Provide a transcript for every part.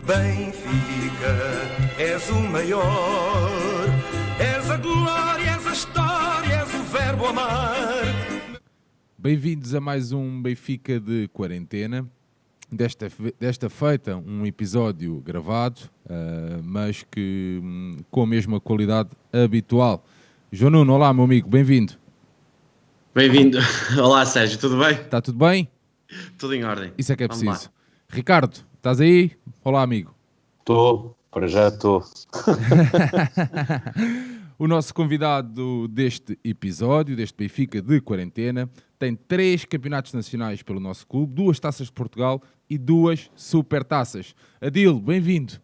Benfica, és o maior, és a glória, és a história, és o verbo amar. Bem-vindos a mais um Benfica de quarentena. Desta feita, um episódio gravado, mas que com a mesma qualidade habitual. João Nuno, olá meu amigo, bem-vindo. Bem-vindo. Olá Sérgio, tudo bem? Está tudo bem? Tudo em ordem. Isso é que é Vamos preciso. lá. Ricardo, estás aí? Olá amigo. Estou, para já estou. O nosso convidado deste episódio, deste Benfica de quarentena, tem 3 campeonatos nacionais pelo nosso clube, 2 taças de Portugal e 2 supertaças. Adil, bem-vindo.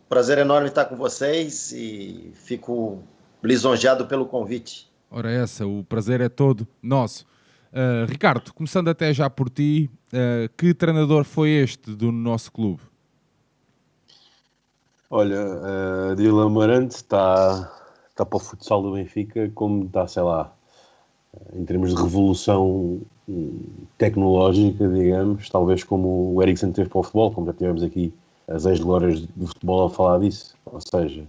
Prazer enorme estar com vocês e fico lisonjeado pelo convite. Ora essa, o prazer é todo nosso. Ricardo, começando até já por ti, que treinador foi este do nosso clube? Olha, Dylan Amarante está para o futsal do Benfica como está, sei lá, em termos de revolução tecnológica, digamos, talvez como o Eriksen teve para o futebol, como já tivemos aqui as ex-glórias do futebol a falar disso. Ou seja,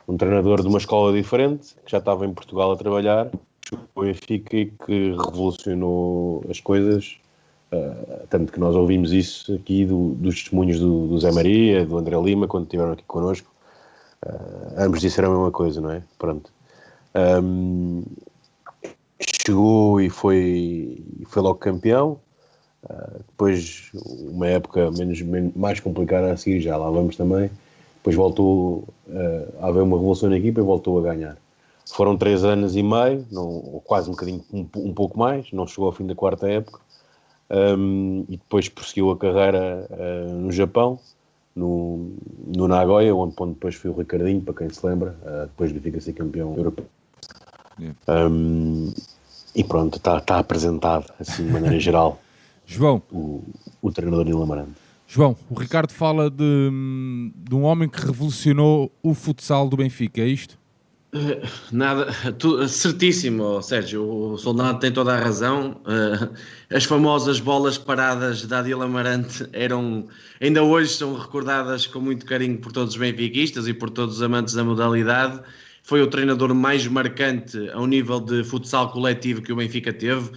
um treinador de uma escola diferente, que já estava em Portugal a trabalhar, o Benfica e que revolucionou as coisas, tanto que nós ouvimos isso aqui dos testemunhos do Zé Maria, do André Lima, quando estiveram aqui connosco. Ambos disseram a mesma coisa, não é? Pronto. Chegou e foi logo campeão. Depois, uma época mais complicada a seguir, já lá vamos também. Depois voltou a haver uma revolução na equipa e voltou a ganhar. Foram 3 anos e meio, ou quase um pouco mais, não chegou ao fim da 4ª época. E depois prosseguiu a carreira no Japão, no Nagoya, onde depois foi o Ricardinho, para quem se lembra, depois de ficar ser campeão europeu. Yeah. E pronto, está apresentado, assim, de maneira geral, João, o treinador Nilo Amarante. João, o Ricardo fala de um homem que revolucionou o futsal do Benfica, é isto? Nada, certíssimo, Sérgio. O soldado tem toda a razão. As famosas bolas paradas da Adil Amarante ainda hoje são recordadas com muito carinho por todos os benfiquistas e por todos os amantes da modalidade. Foi o treinador mais marcante ao nível de futsal coletivo que o Benfica teve.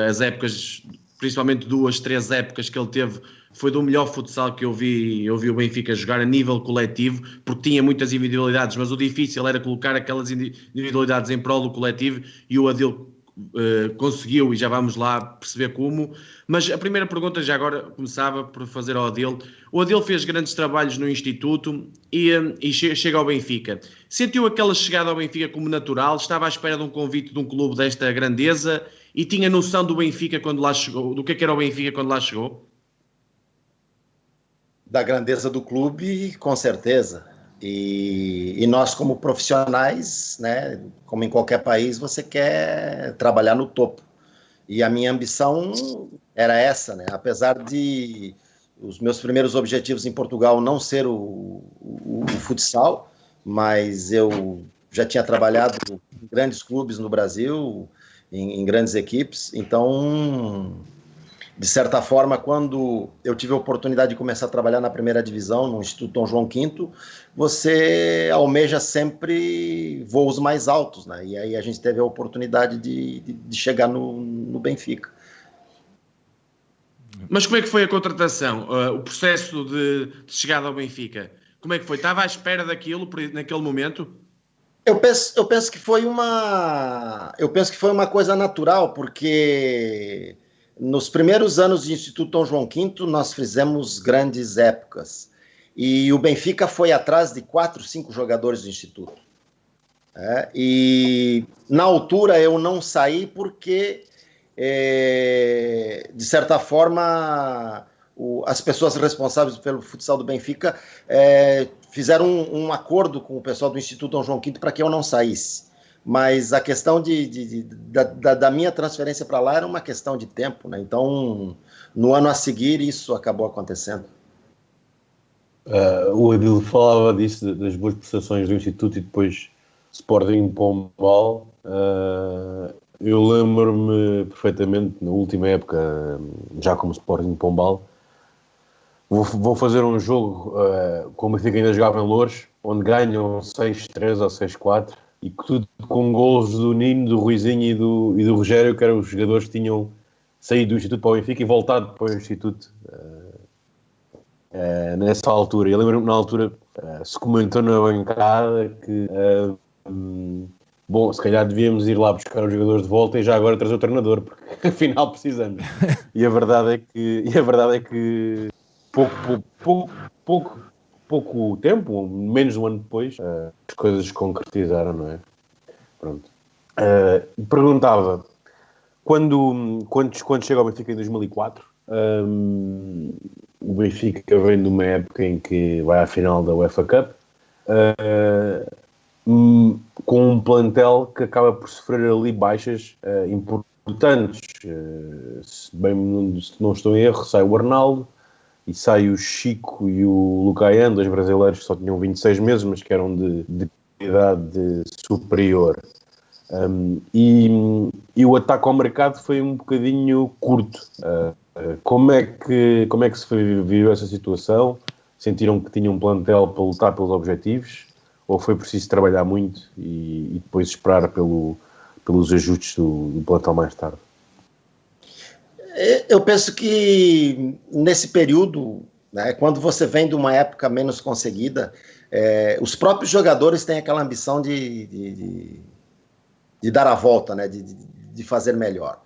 As épocas, principalmente 2, 3 épocas que ele teve, foi do melhor futsal que eu vi o Benfica jogar a nível coletivo, porque tinha muitas individualidades, mas o difícil era colocar aquelas individualidades em prol do coletivo, e o Adil conseguiu, e já vamos lá perceber como. Mas a primeira pergunta, já agora começava por fazer ao Adil. O Adil fez grandes trabalhos no Instituto e chega ao Benfica. Sentiu aquela chegada ao Benfica como natural? Estava à espera de um convite de um clube desta grandeza e tinha noção do Benfica quando lá chegou, do que era o Benfica quando lá chegou? Da grandeza do clube, com certeza. E nós, como profissionais, né, como em qualquer país, você quer trabalhar no topo. E a minha ambição era essa, né? Apesar de os meus primeiros objetivos em Portugal não ser o futsal, mas eu já tinha trabalhado em grandes clubes no Brasil, em grandes equipes, então, de certa forma, quando eu tive a oportunidade de começar a trabalhar na primeira divisão, no Instituto Dom João V, você almeja sempre voos mais altos, né? E aí a gente teve a oportunidade de chegar no Benfica. Mas como é que foi a contratação? O processo de chegada ao Benfica? Como é que foi? Estava à espera daquilo naquele momento? Eu penso que foi uma coisa natural, porque nos primeiros anos do Instituto Dom João V, nós fizemos grandes épocas. E o Benfica foi atrás de 4, 5 jogadores do Instituto. E na altura eu não saí porque, de certa forma, as pessoas responsáveis pelo futsal do Benfica fizeram um acordo com o pessoal do Instituto Dom João V para que eu não saísse. Mas a questão da minha transferência para lá era uma questão de tempo, né? Então, no ano a seguir, isso acabou acontecendo. O Adil falava disso, das boas prestações do Instituto e depois Sporting Pombal. Eu lembro-me perfeitamente, na última época, já como Sporting Pombal, vão fazer um jogo como o Benfica ainda jogava em Loures, onde ganham 6-3 ou 6-4, e tudo com golos do Nino, do Ruizinho e do Rogério, que eram os jogadores que tinham saído do Instituto para o Benfica e voltado para o Instituto nessa altura. Eu lembro-me na altura se comentou na bancada que bom, se calhar devíamos ir lá buscar os jogadores de volta e já agora trazer o treinador, porque afinal precisamos. E a verdade é que pouco tempo, menos de um ano depois, as coisas se concretizaram, não é? Pronto. Perguntava, quando chega ao Benfica em 2004, o Benfica vem de uma época em que vai à final da UEFA Cup, com um plantel que acaba por sofrer ali baixas importantes. Se não estou em erro, sai o Arnaldo e sai o Chico e o Lucaian, dois brasileiros que só tinham 26 meses, mas que eram de idade superior. E o ataque ao mercado foi um bocadinho curto. Como é que se viveu essa situação? Sentiram que tinham um plantel para lutar pelos objetivos? Ou foi preciso trabalhar muito e depois esperar pelos ajustes do plantel mais tarde? Eu penso que nesse período, né, quando você vem de uma época menos conseguida, os próprios jogadores têm aquela ambição de dar a volta, né, de fazer melhor.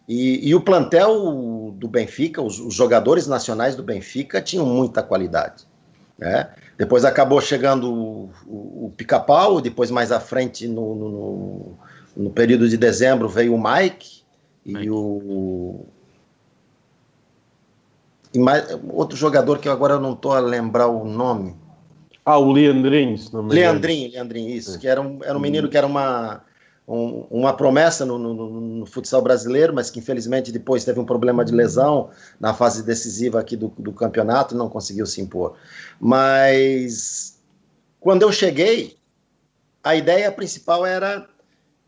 E o plantel do Benfica, os jogadores nacionais do Benfica tinham muita qualidade, né? Depois acabou chegando o Pica-Pau, depois mais à frente, no período de dezembro, veio o Mike. E outro jogador que agora eu não estou a lembrar o nome. O Leandrinho, se não me engano. Leandrinho, isso. Que era um menino que era uma promessa no futsal brasileiro, mas que infelizmente depois teve um problema de lesão na fase decisiva aqui do campeonato e não conseguiu se impor. Mas quando eu cheguei, a ideia principal era,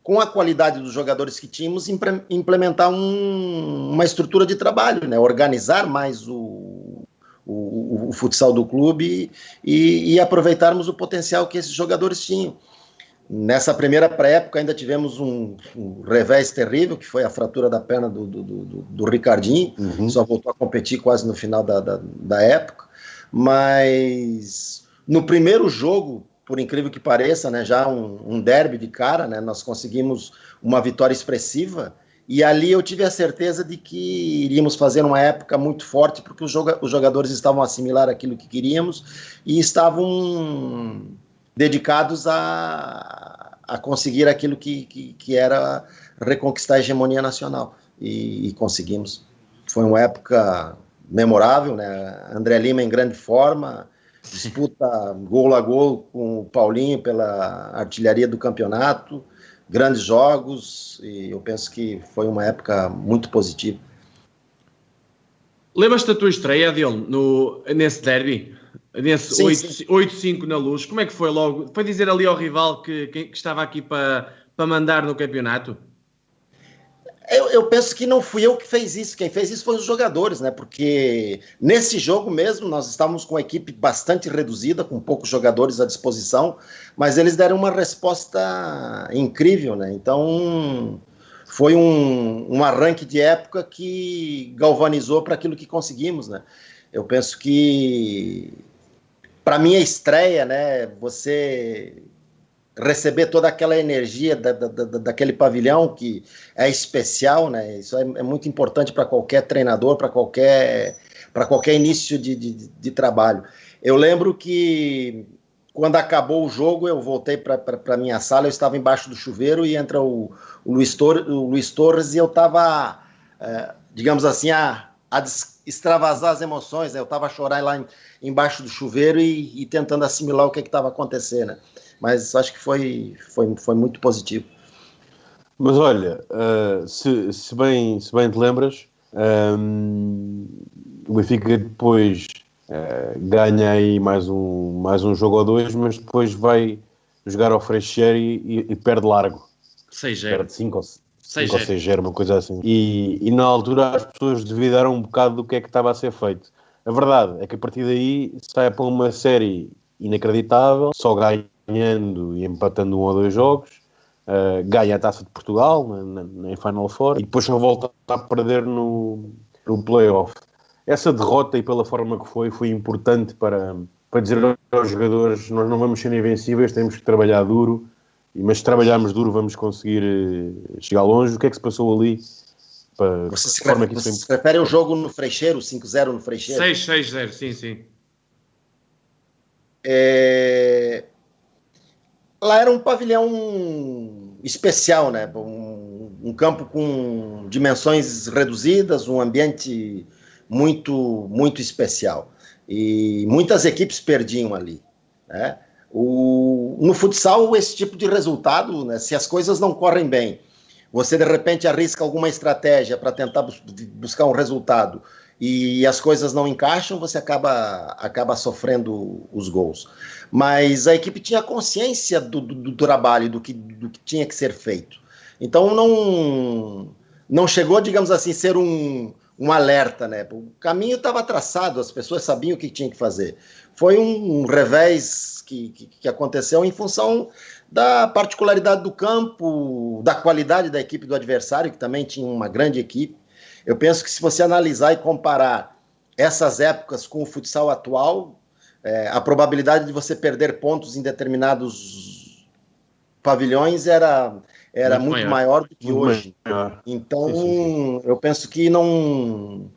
com a qualidade dos jogadores que tínhamos, implementar uma estrutura de trabalho, né? Organizar mais o futsal do clube e aproveitarmos o potencial que esses jogadores tinham. Nessa primeira pré-época ainda tivemos um revés terrível, que foi a fratura da perna do Ricardinho, só voltou a competir quase no final da época, mas no primeiro jogo, por incrível que pareça, né, já um derby de cara, né, nós conseguimos uma vitória expressiva, e ali eu tive a certeza de que iríamos fazer uma época muito forte, porque os jogadores estavam a assimilar aquilo que queríamos e estavam dedicados a conseguir aquilo que era reconquistar a hegemonia nacional, e conseguimos. Foi uma época memorável, né? André Lima em grande forma, disputa gol a gol com o Paulinho pela artilharia do campeonato, grandes jogos, e eu penso que foi uma época muito positiva. Lembras-te da tua estreia, Adil, nesse derby? Nesse 8-5 na Luz? Como é que foi logo? Foi dizer ali ao rival que estava aqui para mandar no campeonato? Eu penso que não fui eu que fez isso. Quem fez isso foram os jogadores, né? Porque nesse jogo mesmo nós estávamos com uma equipe bastante reduzida, com poucos jogadores à disposição, mas eles deram uma resposta incrível, né? Então foi um arranque de época que galvanizou para aquilo que conseguimos, né? Eu penso que, para minha estreia, né, você receber toda aquela energia daquele pavilhão que é especial, né? Isso é muito importante para qualquer treinador, para qualquer início de trabalho. Eu lembro que quando acabou o jogo, eu voltei para minha sala, eu estava embaixo do chuveiro e entra o Luiz Torres e eu estava, digamos assim, a extravasar as emoções, né? Eu estava a chorar lá embaixo do chuveiro e tentando assimilar o que estava acontecendo, né? Mas acho que foi muito positivo. Mas olha, se bem te lembras, o Benfica depois ganha aí mais um jogo ou dois, mas depois vai jogar ao Freixeiro e perde largo. 6-0. Perde 5 ou 6-0, uma coisa assim. E na altura as pessoas duvidaram um bocado do que é que estava a ser feito. A verdade é que a partir daí sai para uma série inacreditável, só ganhando e empatando 1 ou 2 jogos, ganha a Taça de Portugal em Final Four e depois só volta a perder no play-off. Essa derrota, e pela forma que foi importante para dizer aos jogadores: nós não vamos ser invencíveis, temos que trabalhar duro, mas se trabalharmos duro vamos conseguir chegar longe. O que é que se passou ali? Você se refere ao jogo no Freixeiro, 5-0 no Freixeiro? 6-0, sim. Lá era um pavilhão especial, né? Um campo com dimensões reduzidas, um ambiente muito, muito especial. E muitas equipes perdiam ali, né? No futsal, esse tipo de resultado, né, se as coisas não correm bem, você de repente arrisca alguma estratégia para tentar buscar um resultado e as coisas não encaixam, você acaba sofrendo os gols. Mas a equipe tinha consciência do trabalho, do que tinha que ser feito. Então não chegou, digamos assim, ser um alerta, né? O caminho estava traçado, as pessoas sabiam o que tinham que fazer. Foi um revés que aconteceu em função da particularidade do campo, da qualidade da equipe do adversário, que também tinha uma grande equipe. Eu penso que se você analisar e comparar essas épocas com o futsal atual, a probabilidade de você perder pontos em determinados pavilhões era muito maior do que hoje. Então, sim. Eu penso que não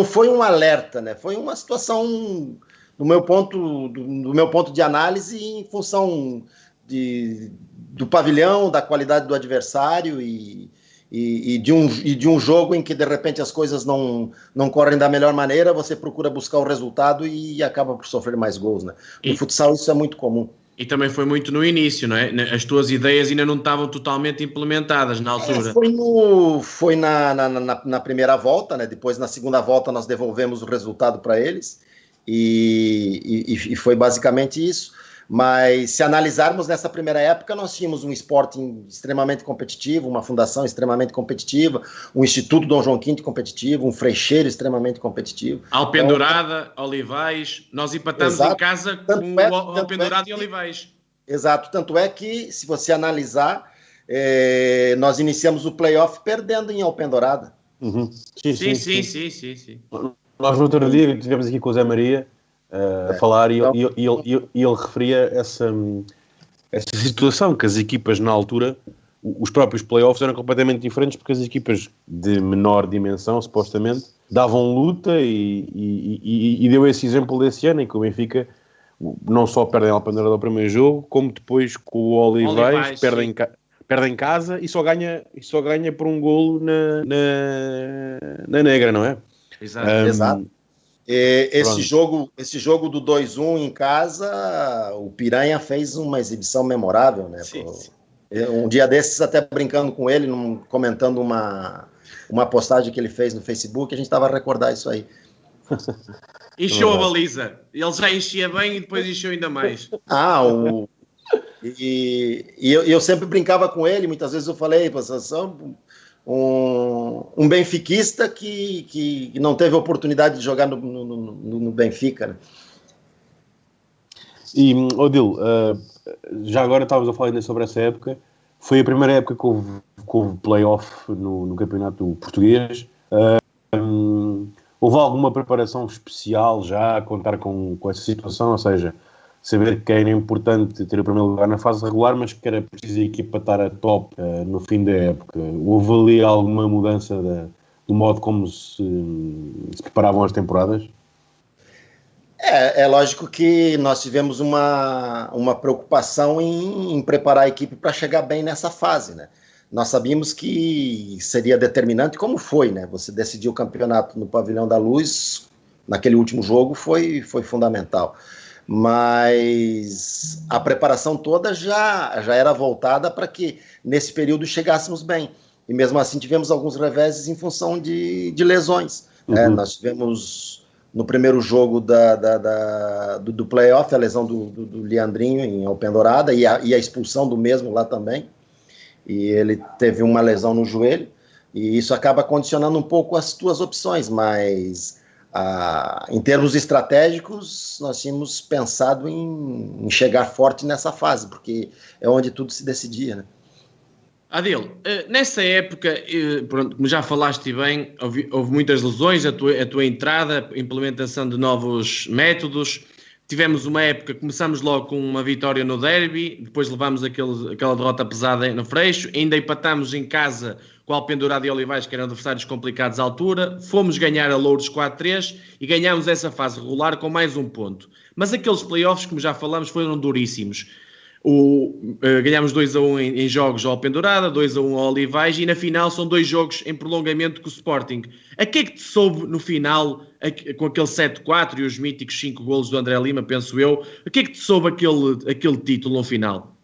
foi um alerta, né? Foi uma situação, do meu ponto de análise, em função do pavilhão, da qualidade do adversário e de um jogo em que, de repente, as coisas não correm da melhor maneira, você procura buscar o resultado e acaba por sofrer mais gols, né? No futsal isso é muito comum. E também foi muito no início, não é? As tuas ideias ainda não estavam totalmente implementadas na altura. Foi na primeira volta, né? Depois, na segunda volta, nós devolvemos o resultado para eles e foi basicamente isso. Mas se analisarmos nessa primeira época, nós tínhamos um Sporting extremamente competitivo, uma fundação extremamente competitiva, um Instituto Dom João V competitivo, um Freixeiro extremamente competitivo. Alpendurada, Olivais, nós empatamos Exato. Em casa com o Alpendurada e Olivais. Exato, tanto é que, se você analisar, nós iniciamos o play-off perdendo em Alpendurada. Uhum. Sim. Nós no outro dia estivemos aqui com o Zé Maria a falar e ele referia essa situação, que as equipas na altura, os próprios playoffs eram completamente diferentes, porque as equipas de menor dimensão, supostamente, davam luta e deu esse exemplo desse ano em que o Benfica não só perdem a Alpendurada ao primeiro jogo, como depois com o Olivais perde em casa e só ganha por um golo na Negra, não é? Exato. Esse jogo do 2-1 em casa, o Piranha fez uma exibição memorável, né? Sim. Um dia desses, até brincando com ele, comentando uma postagem que ele fez no Facebook, a gente estava a recordar isso aí. Encheu a baliza. Ele já enchia bem e depois encheu ainda mais. Eu sempre brincava com ele, muitas vezes eu falei, um benfiquista que não teve oportunidade de jogar no Benfica, né? E, Odil, já agora estávamos a falar ainda sobre essa época. Foi a primeira época que houve play-off no campeonato português. Houve alguma preparação especial já a contar com essa situação? Ou seja, saber que era importante ter o primeiro lugar na fase regular, mas que era preciso a equipa estar a top no fim da época. Houve ali alguma mudança do modo como se preparavam as temporadas? É lógico que nós tivemos uma preocupação em preparar a equipe para chegar bem nessa fase, né? Nós sabíamos que seria determinante, como foi, né? Você decidir o campeonato no Pavilhão da Luz, naquele último jogo, foi fundamental. Mas a preparação toda já era voltada para que nesse período chegássemos bem. E mesmo assim tivemos alguns reveses em função de lesões. Uhum. Nós tivemos no primeiro jogo do playoff a lesão do Leandrinho em Alpendurada e a expulsão do mesmo lá também. E ele teve uma lesão no joelho e isso acaba condicionando um pouco as tuas opções, mas Em termos estratégicos, nós tínhamos pensado em chegar forte nessa fase, porque é onde tudo se decidia, né? Adil, nessa época, pronto, como já falaste bem, houve muitas lesões, a tua entrada, implementação de novos métodos. Tivemos uma época, começamos logo com uma vitória no derby, depois levámos aquela derrota pesada no Freixo, ainda empatámos em casa com o Alpendurado e Olivais, que eram adversários complicados à altura, fomos ganhar a Louros 4-3 e ganhámos essa fase regular com mais um ponto. Mas aqueles playoffs, como já falamos, foram duríssimos. Ganhámos 2-1 em jogos ao Alpendurada, 2-1 ao Olivais, e na final são 2 jogos em prolongamento com o Sporting. A que é que te soube no final, com aquele 7-4 e os míticos 5 golos do André Lima, penso eu, a que é que te soube aquele título no final?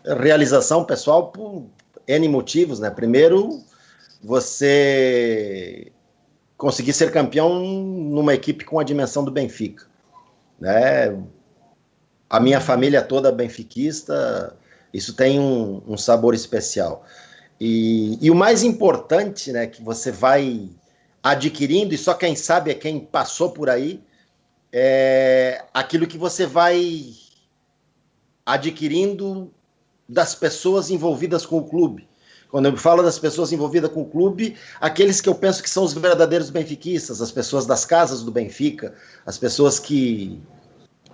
Realização pessoal por N motivos, né? Primeiro, você conseguir ser campeão numa equipe com a dimensão do Benfica, né? A minha família toda benfiquista, isso tem um sabor especial. E o mais importante, né, que você vai adquirindo, e só quem sabe é quem passou por aí, é aquilo que você vai adquirindo das pessoas envolvidas com o clube. Quando eu falo das pessoas envolvidas com o clube, aqueles que eu penso que são os verdadeiros benfiquistas, as pessoas das casas do Benfica, as pessoas que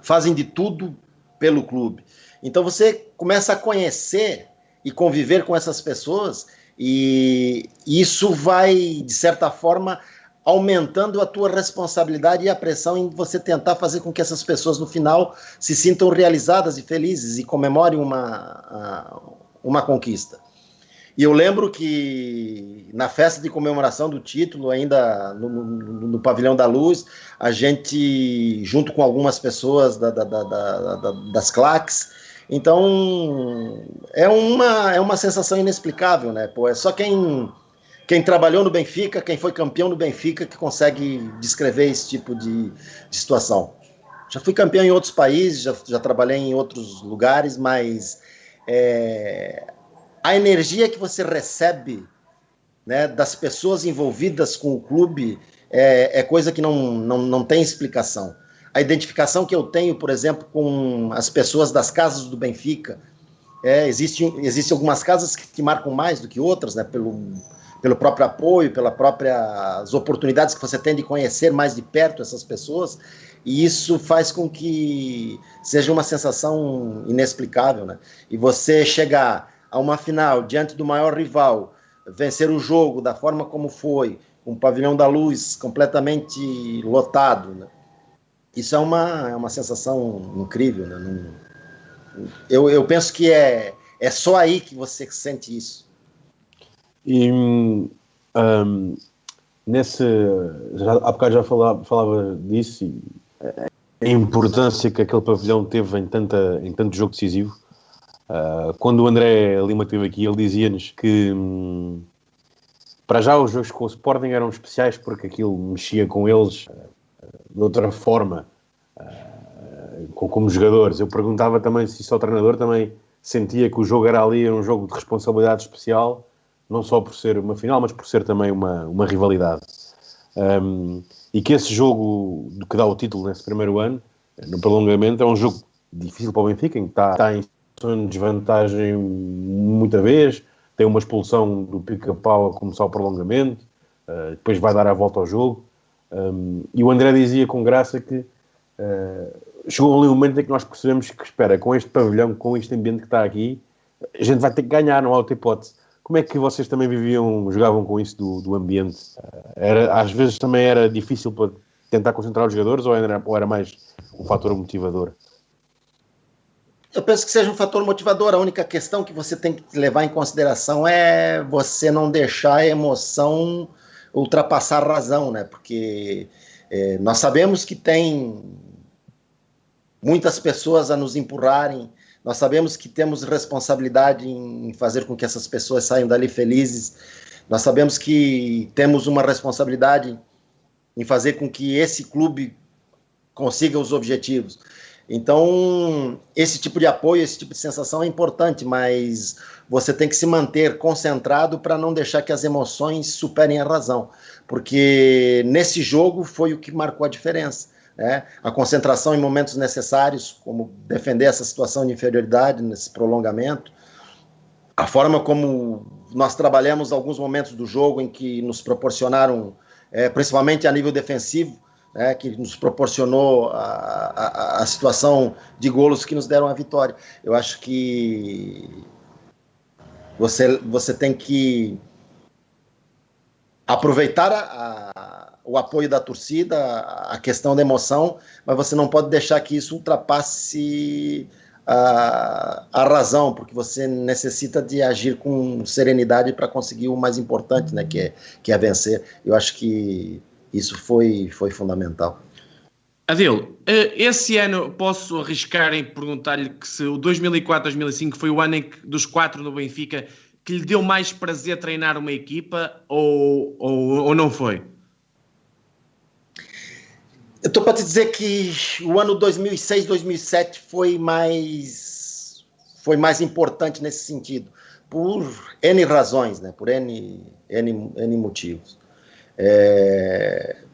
fazem de tudo pelo clube. Então você começa a conhecer e conviver com essas pessoas, e isso vai, de certa forma, aumentando a tua responsabilidade e a pressão em você tentar fazer com que essas pessoas, no final, se sintam realizadas e felizes e comemorem uma conquista. E eu lembro que na festa de comemoração do título, ainda no Pavilhão da Luz, a gente, junto com algumas pessoas das claques, então é uma sensação inexplicável, né? Pô, é só quem trabalhou no Benfica, quem foi campeão no Benfica, que consegue descrever esse tipo de situação. Já fui campeão em outros países, já trabalhei em outros lugares, mas a energia que você recebe, né, das pessoas envolvidas com o clube é coisa que não tem explicação. A identificação que eu tenho, por exemplo, com as pessoas das casas do Benfica, existem algumas casas que marcam mais do que outras, né, pelo próprio apoio, pelas próprias oportunidades que você tem de conhecer mais de perto essas pessoas, e isso faz com que seja uma sensação inexplicável, né? E você chegar a uma final, diante do maior rival, vencer o jogo da forma como foi, com o Pavilhão da Luz completamente lotado, né? Isso é uma sensação incrível, né? Eu penso que é só aí que você sente isso. E há bocado já falava disso, e a importância que aquele pavilhão teve em tanto jogo decisivo. Quando o André Lima esteve aqui, ele dizia-nos que para já os jogos com o Sporting eram especiais porque aquilo mexia com eles de outra forma, como jogadores. Eu perguntava também se o treinador também sentia que o jogo era um jogo de responsabilidade especial, não só por ser uma final, mas por ser também uma rivalidade. E que esse jogo que dá o título nesse primeiro ano, no prolongamento, é um jogo difícil para o Benfica, em que está em desvantagem muita vez, tem uma expulsão do Pica-Pau a começar o prolongamento, depois vai dar a volta ao jogo, e o André dizia com graça que chegou ali um momento em que nós percebemos que, espera, com este pavilhão, com este ambiente que está aqui, a gente vai ter que ganhar, não há outra hipótese. Como é que vocês também jogavam com isso do ambiente? Às vezes também era difícil para tentar concentrar os jogadores, ou era mais um fator motivador? Eu penso que seja um fator motivador. A única questão que você tem que levar em consideração é você não deixar a emoção ultrapassar a razão, né? Porque nós sabemos que tem muitas pessoas a nos empurrarem, nós sabemos que temos responsabilidade em fazer com que essas pessoas saiam dali felizes, nós sabemos que temos uma responsabilidade em fazer com que esse clube consiga os objetivos. Então, esse tipo de apoio, esse tipo de sensação é importante, mas você tem que se manter concentrado para não deixar que as emoções superem a razão, porque nesse jogo foi o que marcou a diferença, né? A concentração em momentos necessários, como defender essa situação de inferioridade nesse prolongamento, a forma como nós trabalhamos alguns momentos do jogo em que nos proporcionaram, principalmente a nível defensivo, que nos proporcionou a situação de golos que nos deram a vitória. Eu acho que você tem que aproveitar o apoio da torcida, a questão da emoção, mas você não pode deixar que isso ultrapasse a razão, porque você necessita de agir com serenidade para conseguir o mais importante, né, que é vencer. Eu acho que isso foi fundamental. Adil, esse ano posso arriscar em perguntar-lhe que se o 2004-2005 foi o ano dos 4 no Benfica que lhe deu mais prazer treinar uma equipa ou não foi? Eu estou para te dizer que o ano 2006-2007 foi mais importante nesse sentido, por N razões, né? Por N motivos.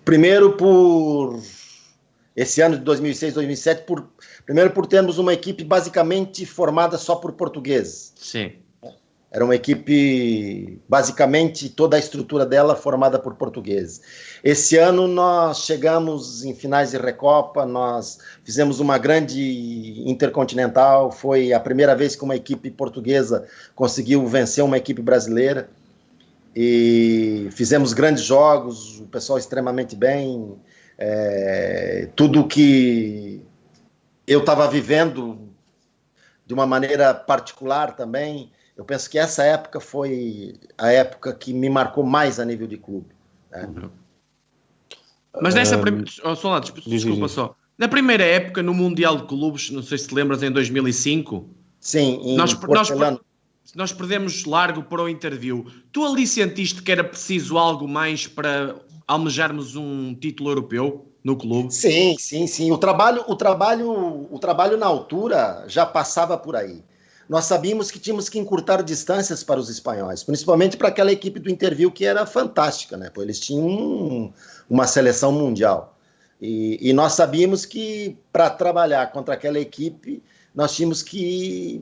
Primeiro, por esse ano de 2006-2007, primeiro por termos uma equipe basicamente formada só por portugueses. Sim. Era uma equipe, basicamente, toda a estrutura dela formada por portugueses. Esse ano nós chegamos em finais de Recopa, nós fizemos uma grande intercontinental, foi a primeira vez que uma equipe portuguesa conseguiu vencer uma equipe brasileira, e fizemos grandes jogos, o pessoal extremamente bem, tudo que eu estava vivendo de uma maneira particular também. Eu penso que essa época foi a época que me marcou mais a nível de clube. Né? Mas nessa desculpa só. Na primeira época, no Mundial de Clubes, não sei se te lembras, em 2005. Sim, em Porcelano. Nós perdemos largo para o interview. Tu ali sentiste que era preciso algo mais para almejarmos um título europeu no clube? Sim. O trabalho na altura já passava por aí. Nós sabíamos que tínhamos que encurtar distâncias para os espanhóis, principalmente para aquela equipe do Interview que era fantástica, né? Eles tinham uma seleção mundial. E nós sabíamos que para trabalhar contra aquela equipe, nós tínhamos que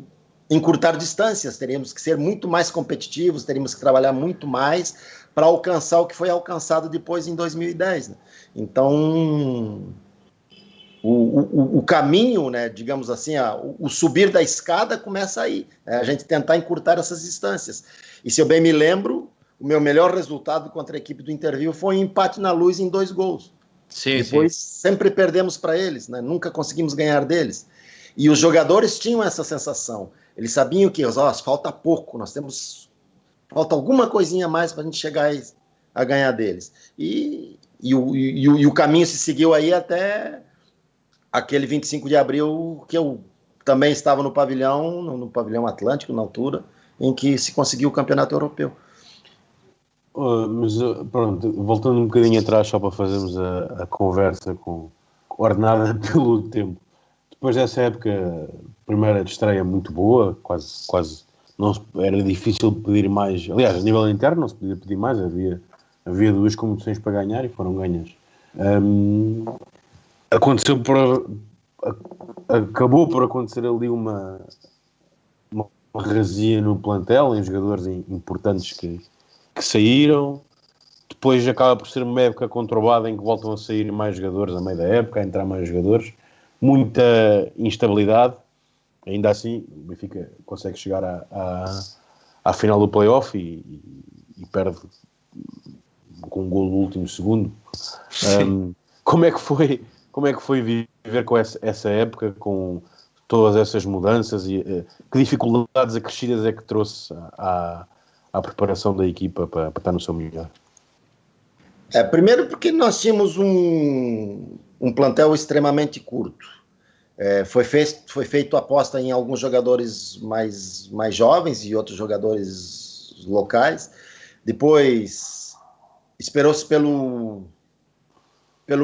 encurtar distâncias, teríamos que ser muito mais competitivos, teríamos que trabalhar muito mais para alcançar o que foi alcançado depois em 2010. Né? Então, o caminho, né, digamos assim, o subir da escada começa aí, a gente tentar encurtar essas distâncias. E se eu bem me lembro, o meu melhor resultado contra a equipe do Interview foi um empate na Luz em 2 gols. Depois sempre perdemos para eles, né? Nunca conseguimos ganhar deles. E os jogadores tinham essa sensação. Eles sabiam que falta pouco, falta alguma coisinha a mais para a gente chegar a ganhar deles. E o caminho se seguiu aí até aquele 25 de abril, que eu também estava no pavilhão Atlântico, na altura, em que se conseguiu o campeonato europeu. Mas pronto, voltando um bocadinho atrás, só para fazermos a conversa ordenada pelo tempo. Depois dessa época, primeira de estreia muito boa, quase não era difícil pedir mais. Aliás, a nível interno não se podia pedir mais, havia 2 competições para ganhar e foram ganhas. Acabou por acontecer ali uma razia no plantel, em jogadores importantes que saíram. Depois acaba por ser uma época conturbada em que voltam a sair mais jogadores a meio da época, a entrar mais jogadores, muita instabilidade. Ainda assim o Benfica consegue chegar à final do play-off e perde com um gol no último segundo. Como é que foi viver com essa época, com todas essas mudanças e que dificuldades acrescidas é que trouxe à preparação da equipa para estar no seu melhor? Primeiro porque nós tínhamos um plantel extremamente curto. Foi feito aposta em alguns jogadores mais jovens e outros jogadores locais. Depois esperou-se pelo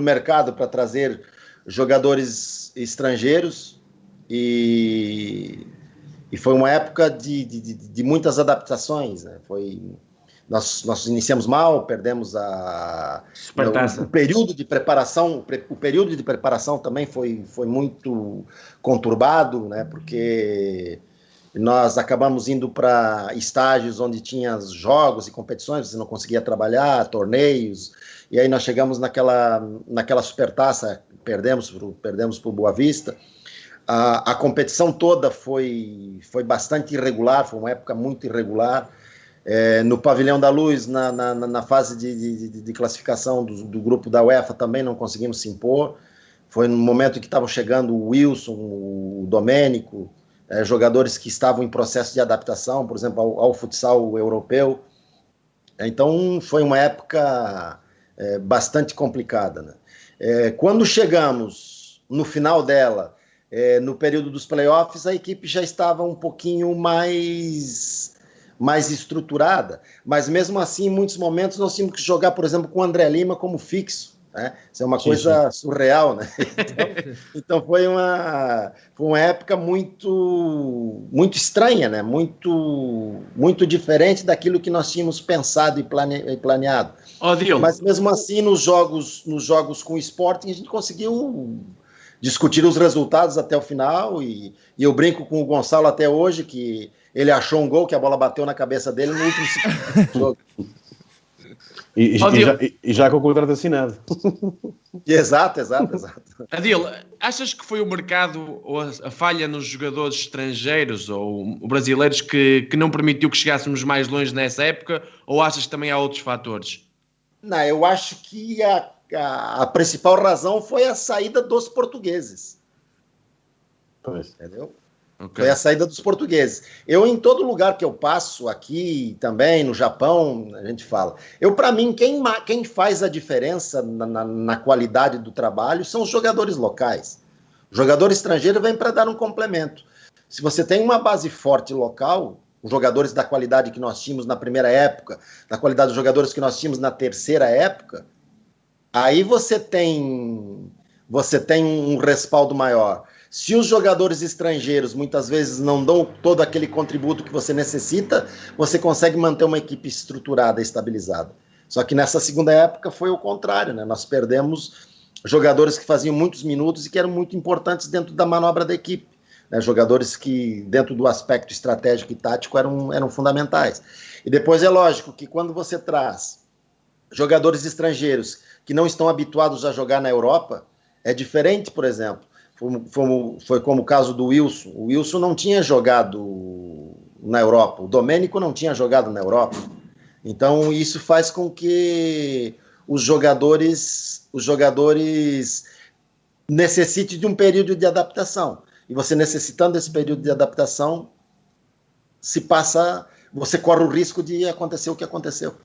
mercado para trazer jogadores estrangeiros e foi uma época de muitas adaptações, né? Nós iniciamos mal, perdemos o período de preparação. O período de preparação também foi muito conturbado, né? Porque nós acabamos indo para estágios onde tinha jogos e competições, você não conseguia trabalhar, torneios, e aí nós chegamos naquela supertaça, perdemos para o Boa Vista. A competição toda foi bastante irregular, foi uma época muito irregular. No Pavilhão da Luz, na fase de classificação do grupo da UEFA, também não conseguimos se impor. Foi no momento em que estavam chegando o Wilson, o Domênico, jogadores que estavam em processo de adaptação, por exemplo, ao futsal europeu. Então, foi uma época bastante complicada, né? Quando chegamos no final dela, no período dos playoffs, a equipe já estava um pouquinho mais estruturada, mas mesmo assim, em muitos momentos, nós tínhamos que jogar, por exemplo, com o André Lima como fixo. Né? Isso é uma coisa surreal, né? Então foi uma época muito estranha, né? Muito diferente daquilo que nós tínhamos pensado e planeado. Mas mesmo assim, nos jogos com o Sporting, a gente conseguiu discutir os resultados até o final, e eu brinco com o Gonçalo até hoje que ele achou um gol, que a bola bateu na cabeça dele no último jogo. E já com o contrato assinado. Exato. Adil, achas que foi o mercado ou a falha nos jogadores estrangeiros ou brasileiros que não permitiu que chegássemos mais longe nessa época, ou achas que também há outros fatores? Não, eu acho que a principal razão foi a saída dos portugueses. Pois. Entendeu? Okay. Foi a saída dos portugueses. Eu, em todo lugar que eu passo, aqui também, no Japão, a gente fala. Para mim, quem faz a diferença na qualidade do trabalho são os jogadores locais. O jogador estrangeiro vem para dar um complemento. Se você tem uma base forte local, os jogadores da qualidade que nós tínhamos na primeira época, da qualidade dos jogadores que nós tínhamos na terceira época, aí você tem um respaldo maior. Se os jogadores estrangeiros muitas vezes não dão todo aquele contributo que você necessita, você consegue manter uma equipe estruturada, estabilizada. Só que nessa segunda época foi o contrário, né? Nós perdemos jogadores que faziam muitos minutos e que eram muito importantes dentro da manobra da equipe. Né? Jogadores que, dentro do aspecto estratégico e tático, eram fundamentais. E depois é lógico que quando você traz jogadores estrangeiros que não estão habituados a jogar na Europa, é diferente, por exemplo. Foi como o caso do Wilson. O Wilson não tinha jogado na Europa, o Domênico não tinha jogado na Europa. Então isso faz com que os jogadores necessitem de um período de adaptação. E você necessitando desse período de adaptação, você corre o risco de acontecer o que aconteceu.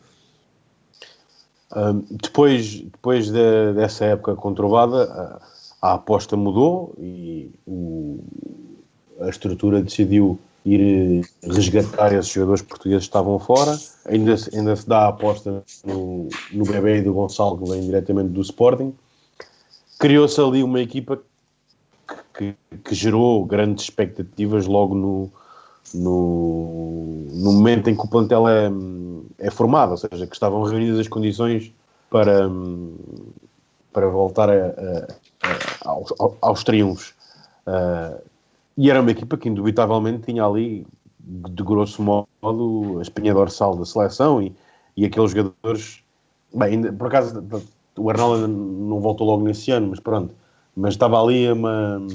Depois dessa época conturbada, a aposta mudou e a estrutura decidiu ir resgatar esses jogadores portugueses que estavam fora. Ainda se dá a aposta no Bebé e do Gonçalo, que vem diretamente do Sporting. Criou-se ali uma equipa que gerou grandes expectativas logo no momento em que o plantel é formado, ou seja, que estavam reunidas as condições para voltar aos triunfos. E era uma equipa que indubitavelmente tinha ali, de grosso modo, a espinha dorsal da seleção e aqueles jogadores... Bem, por acaso o Arnaldo não voltou logo nesse ano, mas pronto. Mas estava ali uma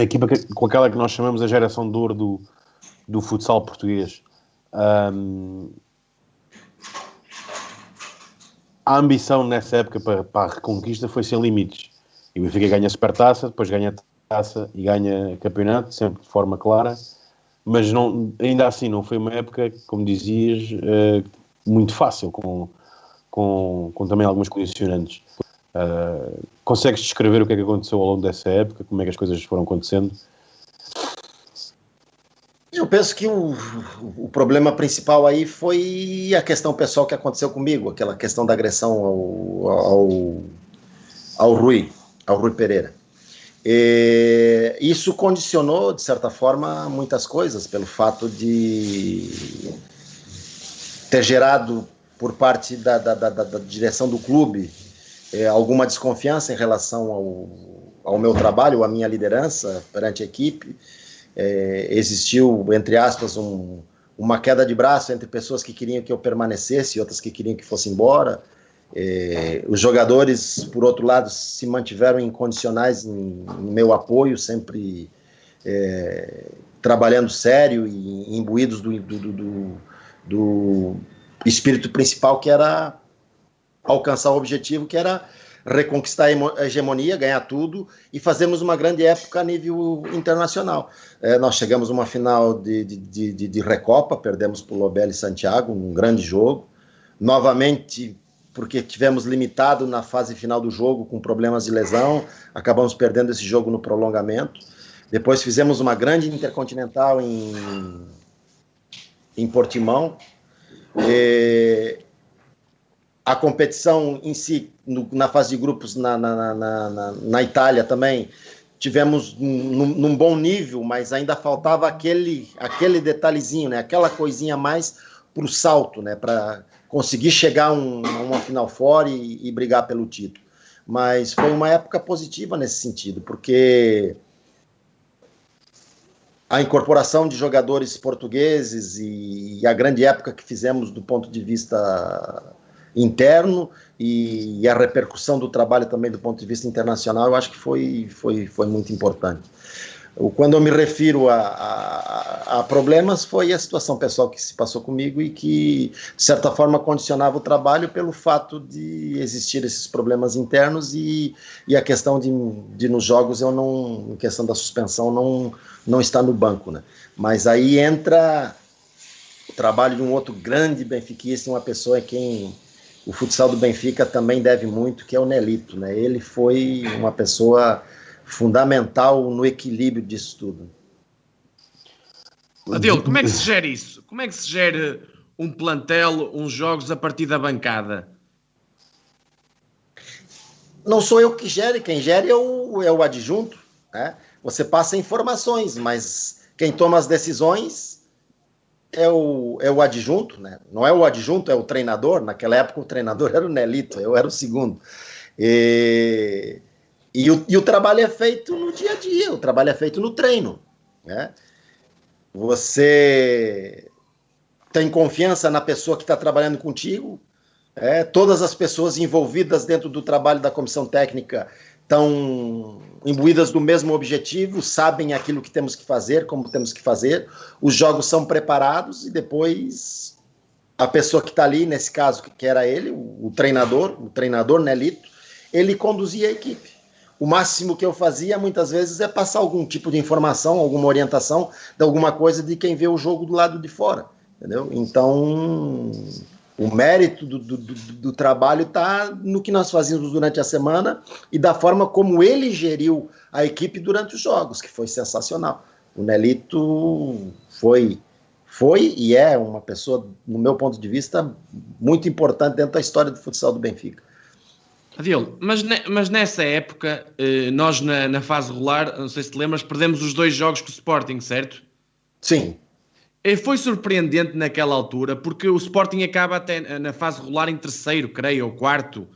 equipa com aquela que nós chamamos a geração de ouro do futsal português. A ambição nessa época para a reconquista foi sem limites. E o Benfica ganha a Supertaça, depois ganha a Taça e ganha campeonato, sempre de forma clara. Mas ainda assim não foi uma época, como dizias, muito fácil, com também algumas condicionantes. Consegues descrever o que é que aconteceu ao longo dessa época? Como é que as coisas foram acontecendo? Eu penso que o problema principal aí foi a questão pessoal que aconteceu comigo, aquela questão da agressão ao ao Rui Pereira. E isso condicionou, de certa forma, muitas coisas, pelo fato de ter gerado, por parte da direção do clube, alguma desconfiança em relação ao meu trabalho, à minha liderança perante a equipe. Existiu, entre aspas, uma queda de braço entre pessoas que queriam que eu permanecesse e outras que queriam que fosse embora. Os jogadores, por outro lado, se mantiveram incondicionais em meu apoio, sempre trabalhando sério e imbuídos do espírito principal, que era alcançar o objetivo, que era reconquistar a hegemonia, ganhar tudo e fazermos uma grande época a nível internacional. Nós chegamos a uma final de Recopa, perdemos para o Lobel e Santiago, um grande jogo, novamente porque tivemos limitado na fase final do jogo com problemas de lesão, acabamos perdendo esse jogo no prolongamento. Depois fizemos uma grande intercontinental em Portimão. A competição em si, na fase de grupos na Itália também, tivemos num bom nível, mas ainda faltava aquele detalhezinho, né? Aquela coisinha a mais para o salto, né? Para conseguir chegar a uma final fora e brigar pelo título. Mas foi uma época positiva nesse sentido, porque a incorporação de jogadores portugueses e a grande época que fizemos do ponto de vista interno e a repercussão do trabalho também do ponto de vista internacional, eu acho que foi muito importante. Quando eu me refiro a problemas, foi a situação pessoal que se passou comigo e que, de certa forma, condicionava o trabalho pelo fato de existir esses problemas internos e a questão de nos jogos, em questão da suspensão, não estar no banco, né? Mas aí entra o trabalho de um outro grande benfiquista, uma pessoa a quem o futsal do Benfica também deve muito, que é o Nelito, né? Ele foi uma pessoa fundamental no equilíbrio disso tudo. Adil, como é que se gera isso? Como é que se gera um plantel, uns jogos a partir da bancada? Não sou eu que gere, quem gere é o adjunto, né? Você passa informações, mas quem toma as decisões é o adjunto, né? Não é o adjunto, é o treinador. Naquela época o treinador era o Nelito, eu era o segundo. E o trabalho é feito no dia a dia, o trabalho é feito no treino, né? Você tem confiança na pessoa que está trabalhando contigo, todas as pessoas envolvidas dentro do trabalho da comissão técnica estão imbuídas do mesmo objetivo, sabem aquilo que temos que fazer, como temos que fazer, os jogos são preparados e depois a pessoa que está ali, nesse caso que era ele, o treinador Nelito, ele conduzia a equipe. O máximo que eu fazia, muitas vezes, é passar algum tipo de informação, alguma orientação de alguma coisa de quem vê o jogo do lado de fora, entendeu? Então, o mérito do trabalho está no que nós fazíamos durante a semana e da forma como ele geriu a equipe durante os jogos, que foi sensacional. O Nelito foi e é uma pessoa, no meu ponto de vista, muito importante dentro da história do futsal do Benfica. Adil, mas nessa época, nós na fase regular, não sei se te lembras, perdemos os 2 jogos com o Sporting, certo? Sim. Foi surpreendente naquela altura, porque o Sporting acaba até na fase regular em terceiro, creio, ou quarto,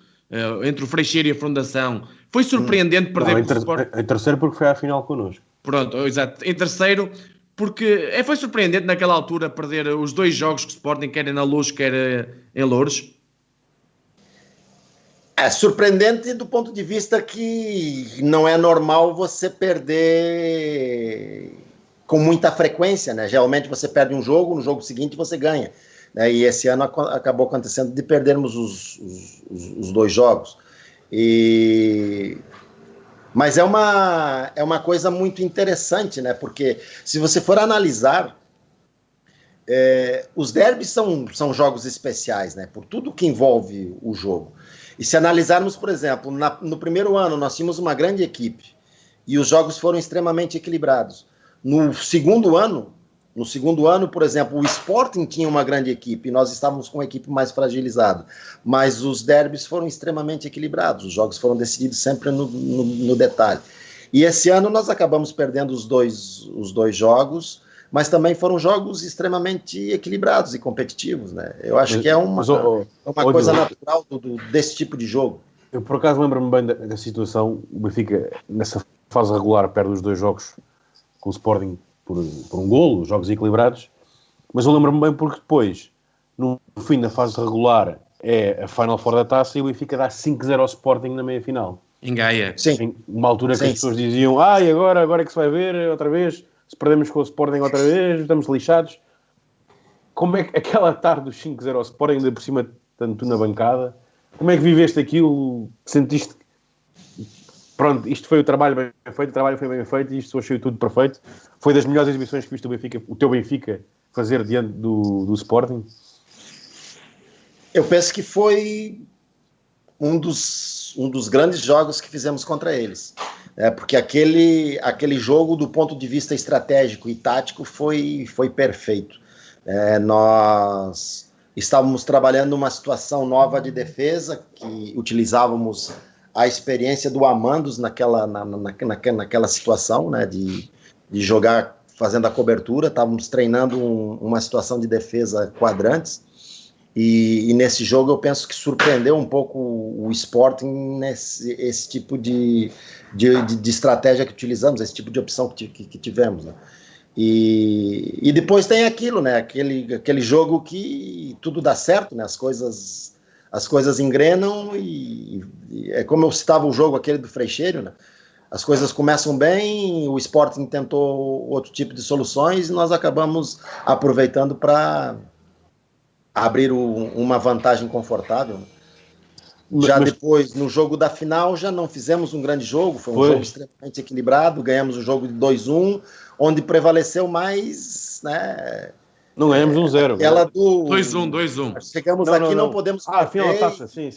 entre o Freixeiro e a Fundação. Foi surpreendente perder com o Sporting. Em terceiro porque foi à final connosco. Pronto, exato. Em terceiro, porque foi surpreendente naquela altura perder os 2 jogos com o Sporting, quer na Luz, quer em Loures. É surpreendente do ponto de vista que não é normal você perder com muita frequência, né? Geralmente você perde um jogo, no jogo seguinte você ganha, né? E esse ano acabou acontecendo de perdermos os 2 jogos. Mas é uma coisa muito interessante, né? Porque se você for analisar, os derbys são jogos especiais, né? Por tudo que envolve o jogo. E se analisarmos, por exemplo, no primeiro ano nós tínhamos uma grande equipe e os jogos foram extremamente equilibrados. No segundo ano, No segundo ano, por exemplo, o Sporting tinha uma grande equipe, nós estávamos com uma equipe mais fragilizada, mas os derbys foram extremamente equilibrados, os jogos foram decididos sempre no detalhe. E esse ano nós acabamos perdendo os dois jogos, mas também foram jogos extremamente equilibrados e competitivos, né? Eu acho que é uma coisa natural desse tipo de jogo. Eu, por acaso, lembro-me bem da situação. O Benfica, nessa fase regular, perde os 2 jogos com o Sporting por um golo, jogos equilibrados. Mas eu lembro-me bem porque depois, no fim da fase regular, é a Final Four da Taça e o Benfica dá 5-0 ao Sporting na meia-final. Em Gaia. Sim. Em uma altura que Sim. as pessoas diziam e agora é que se vai ver outra vez, se perdemos com o Sporting outra vez, estamos lixados. Como é que aquela tarde dos 5-0 ao Sporting, ainda por cima, tanto na bancada, como é que viveste aquilo? Sentiste pronto, isto foi o trabalho bem feito, o trabalho foi bem feito e isto achei tudo perfeito? Foi das melhores exibições que viste o teu Benfica fazer diante do Sporting? Eu penso que foi um dos grandes jogos que fizemos contra eles. Porque aquele jogo, do ponto de vista estratégico e tático, foi perfeito. Nós estávamos trabalhando uma situação nova de defesa, que utilizávamos a experiência do Amandos naquela situação, né, de jogar fazendo a cobertura. Estávamos treinando uma situação de defesa quadrantes. E nesse jogo eu penso que surpreendeu um pouco o Sporting esse tipo de estratégia que utilizamos, esse tipo de opção que tivemos, né? E depois tem aquilo, né? Aquele jogo que tudo dá certo, né? As coisas engrenam e é como eu citava o jogo aquele do Freixeiro, né? As coisas começam bem, o Sporting tentou outro tipo de soluções e nós acabamos aproveitando para abrir uma vantagem confortável. Depois, no jogo da final, já não fizemos um grande jogo, foi um jogo extremamente equilibrado, ganhamos o jogo de 2-1, onde prevaleceu mais, né? Não ganhamos 1-0. Ela do 2-1. Chegamos aqui, não podemos perder. Afinal, a taça, sim.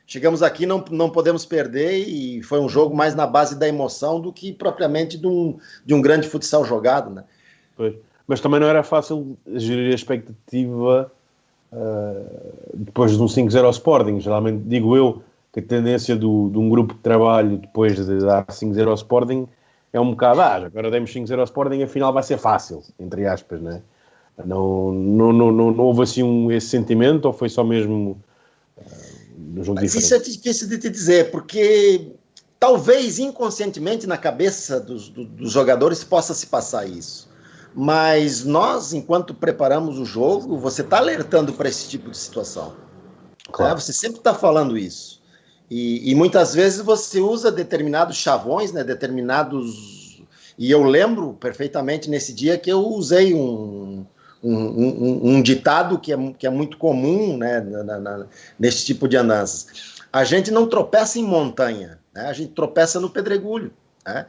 Chegamos aqui, não podemos perder, e foi um jogo mais na base da emoção do que propriamente de um grande futsal jogado, né? Pois. Mas também não era fácil gerir a expectativa depois de um 5-0 ao Sporting. Geralmente, digo eu, que a tendência de um grupo de trabalho depois de dar 5-0 ao Sporting é um bocado, agora demos 5-0 ao Sporting, afinal vai ser fácil, entre aspas, né? Não houve assim esse sentimento, ou foi só mesmo no jogo diferente? Isso é difícil de te dizer, porque talvez inconscientemente na cabeça dos jogadores possa se passar isso. Mas nós, enquanto preparamos o jogo, você está alertando para esse tipo de situação. Claro. Você sempre está falando isso. E muitas vezes você usa determinados chavões, né, determinados... E eu lembro perfeitamente nesse dia que eu usei um ditado que é muito comum, né, nesse tipo de andanças. A gente não tropeça em montanha, né, a gente tropeça no pedregulho.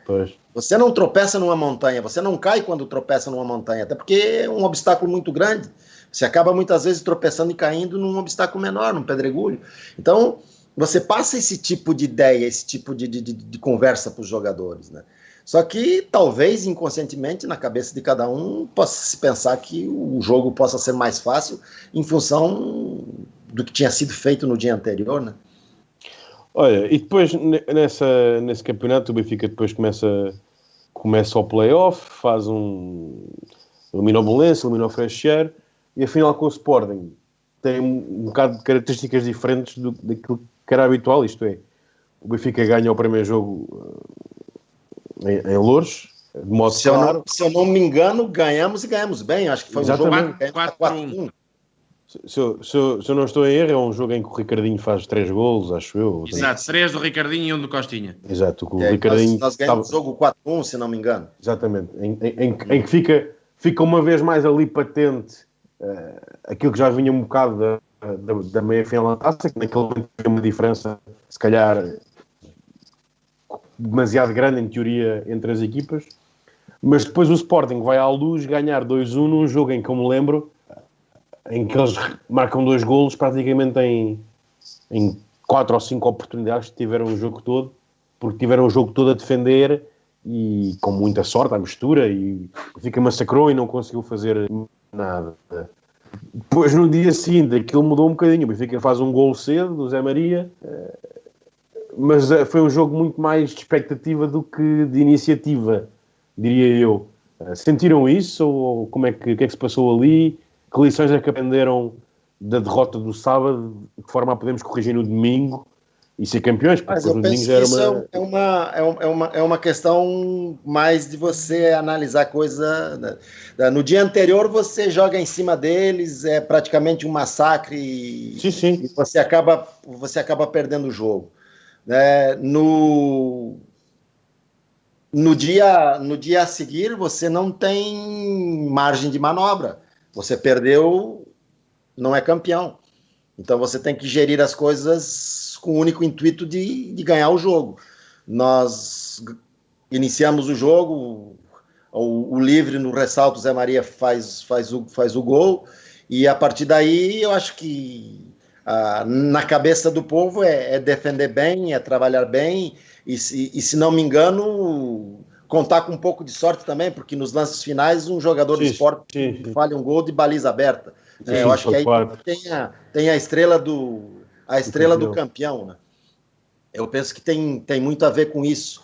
Pois. Você não tropeça numa montanha, você não cai quando tropeça numa montanha, até porque é um obstáculo muito grande. Você acaba muitas vezes tropeçando e caindo num obstáculo menor, num pedregulho. Então, você passa esse tipo de ideia, esse tipo de conversa para os jogadores, né? Só que talvez inconscientemente na cabeça de cada um possa se pensar que o jogo possa ser mais fácil em função do que tinha sido feito no dia anterior, né? Olha, e depois nesse campeonato o Benfica depois começa o play-off, elimina o Belenenses, elimina o Freixeiro, e afinal com o Sporting tem um bocado de características diferentes daquilo que era habitual, isto é, o Benfica ganha o primeiro jogo em Loures, de modo claro. Se eu não me engano, ganhamos e ganhamos bem, acho que foi exatamente. Um jogo 4-1. Se eu não estou em erro, é um jogo em que o Ricardinho faz 3 golos, acho eu. Exato, 3 do Ricardinho e 1 do Costinha. Exato, o Ricardinho... Nós ganhamos o jogo 4-1, se não me engano. Exatamente, em que fica uma vez mais ali patente aquilo que já vinha um bocado da meia-final da taça, que naquele momento tinha uma diferença, se calhar, demasiado grande, em teoria, entre as equipas. Mas depois o Sporting vai à Luz ganhar 2-1 num jogo em que eu me lembro... em que eles marcam 2 golos praticamente em 4 ou 5 oportunidades que tiveram o jogo todo, porque tiveram o jogo todo a defender e com muita sorte à mistura, e o Benfica massacrou e não conseguiu fazer nada. Depois, no dia seguinte, aquilo mudou um bocadinho. O Benfica faz um golo cedo do Zé Maria, mas foi um jogo muito mais de expectativa do que de iniciativa, diria eu. Sentiram isso? Ou o que é que se passou ali? Que lições é que aprenderam da derrota do sábado? De que forma a podemos corrigir no domingo e ser campeões? Mas eu penso que isso é uma questão mais de você analisar a coisa. No dia anterior você joga em cima deles, é praticamente um massacre e você acaba perdendo o jogo. No dia a seguir você não tem margem de manobra. Você perdeu, não é campeão. Então você tem que gerir as coisas com o único intuito de ganhar o jogo. Nós iniciamos o jogo, o livre no ressalto, Zé Maria faz o gol, e a partir daí eu acho que na cabeça do povo é defender bem, é trabalhar bem, e se não me engano, contar com um pouco de sorte também, porque nos lances finais um jogador de esporte falha um gol de baliza aberta. Eu acho que aí tem a estrela do campeão, né? Eu penso que tem muito a ver com isso.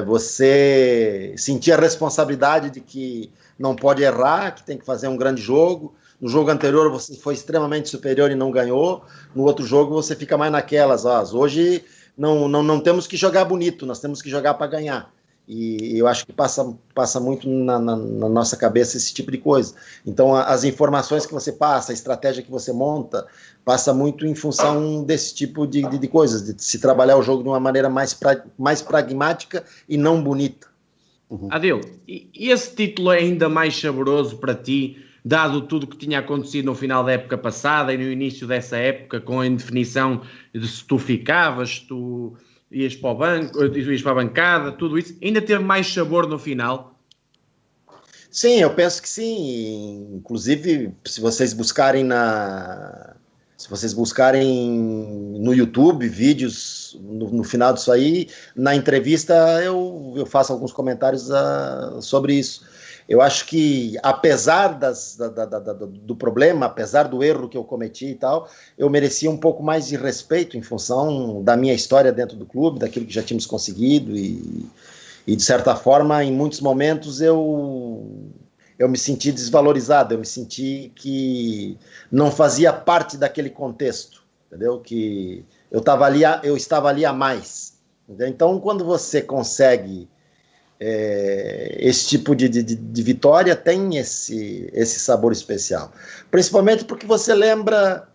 Você sentir a responsabilidade de que não pode errar, que tem que fazer um grande jogo. No jogo anterior você foi extremamente superior e não ganhou. No outro jogo você fica mais naquelas. Hoje não temos que jogar bonito, nós temos que jogar para ganhar. E eu acho que passa muito na nossa cabeça esse tipo de coisa. Então, as informações que você passa, a estratégia que você monta, passa muito em função desse tipo de coisas, de se trabalhar o jogo de uma maneira mais pragmática e não bonita. Adil, e esse título é ainda mais saboroso para ti, dado tudo que tinha acontecido no final da época passada e no início dessa época, com a indefinição de se tu ficavas, se tu ias para o banco, ias para a bancada, tudo isso, ainda teve mais sabor no final? Sim, eu penso que sim. Inclusive, se vocês buscarem no YouTube vídeos no final disso aí, na entrevista eu faço alguns comentários sobre isso. Eu acho que, apesar do problema, apesar do erro que eu cometi e tal, eu merecia um pouco mais de respeito em função da minha história dentro do clube, daquilo que já tínhamos conseguido e de certa forma, em muitos momentos eu me senti desvalorizado, eu me senti que não fazia parte daquele contexto, entendeu? Que eu estava ali a mais. Entendeu? Então, quando você consegue esse tipo de vitória, tem esse sabor especial. Principalmente porque você lembra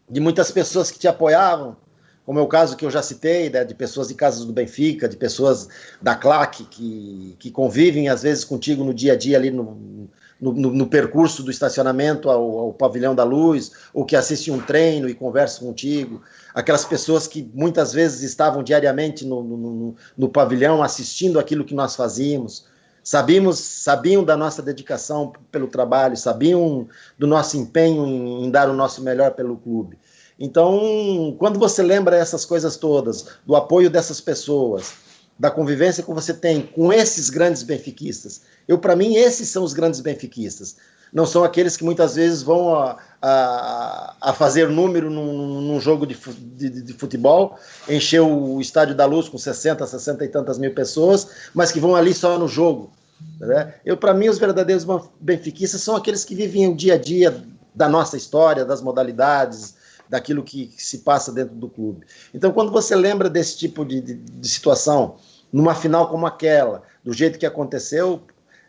de muitas pessoas que te apoiavam, como é o caso que eu já citei, né, de pessoas de casas do Benfica, de pessoas da claque que convivem às vezes contigo no dia a dia ali no percurso do estacionamento ao Pavilhão da Luz, ou que assistem um treino e conversam contigo, aquelas pessoas que muitas vezes estavam diariamente no pavilhão assistindo aquilo que nós fazíamos, sabiam da nossa dedicação pelo trabalho, sabiam do nosso empenho em dar o nosso melhor pelo clube. Então, quando você lembra essas coisas todas, do apoio dessas pessoas, da convivência que você tem com esses grandes benfiquistas, para mim, esses são os grandes benfiquistas. Não são aqueles que muitas vezes vão a fazer número num jogo de futebol, encher o Estádio da Luz com 60 e tantas mil pessoas, mas que vão ali só no jogo. Né? Para mim, os verdadeiros benfiquistas são aqueles que vivem o dia a dia da nossa história, das modalidades, daquilo que se passa dentro do clube. Então, quando você lembra desse tipo de situação, numa final como aquela, do jeito que aconteceu,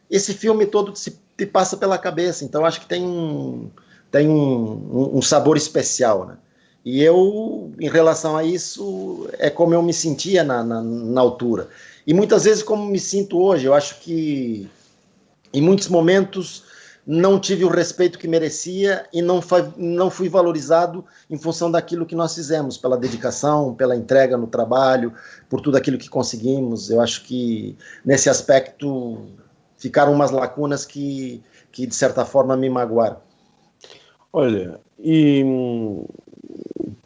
esse filme todo te passa pela cabeça. Então, acho que tem um sabor especial, né? E eu, em relação a isso, é como eu me sentia na altura. E muitas vezes como me sinto hoje. Eu acho que, em muitos momentos, não tive o respeito que merecia e não fui valorizado em função daquilo que nós fizemos, pela dedicação, pela entrega no trabalho, por tudo aquilo que conseguimos. Eu acho que, nesse aspecto, ficaram umas lacunas que de certa forma, me magoaram. Olha, e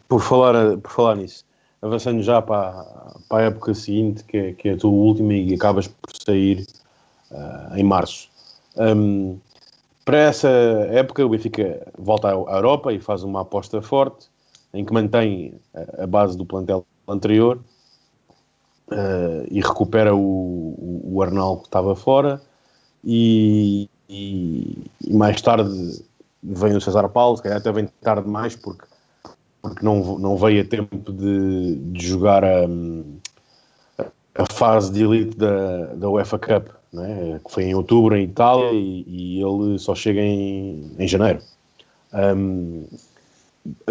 por falar nisso, avançando já para a época seguinte, que é a tua última e acabas por sair em março. Para essa época, o Benfica volta à Europa e faz uma aposta forte, em que mantém a base do plantel anterior e recupera o Arnaldo que estava fora, e mais tarde vem o César Paulo, se calhar até vem tarde demais, porque não veio a tempo de jogar a fase de elite da UEFA Cup, não é? Que foi em outubro em Itália, e ele só chega em janeiro.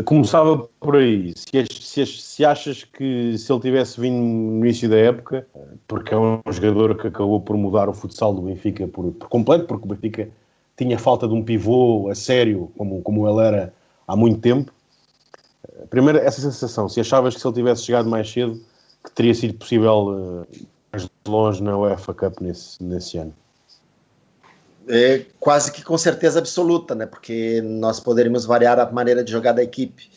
Começava por aí. Se achas que se ele tivesse vindo no início da época, porque é um jogador que acabou por mudar o futsal do Benfica por completo, porque o Benfica tinha falta de um pivô a sério, como ele era há muito tempo. Primeiro, essa sensação, se achavas que se ele tivesse chegado mais cedo, que teria sido possível mais longe na UEFA Cup nesse ano. É quase que com certeza absoluta, né? Porque nós poderíamos variar a maneira de jogar da equipe.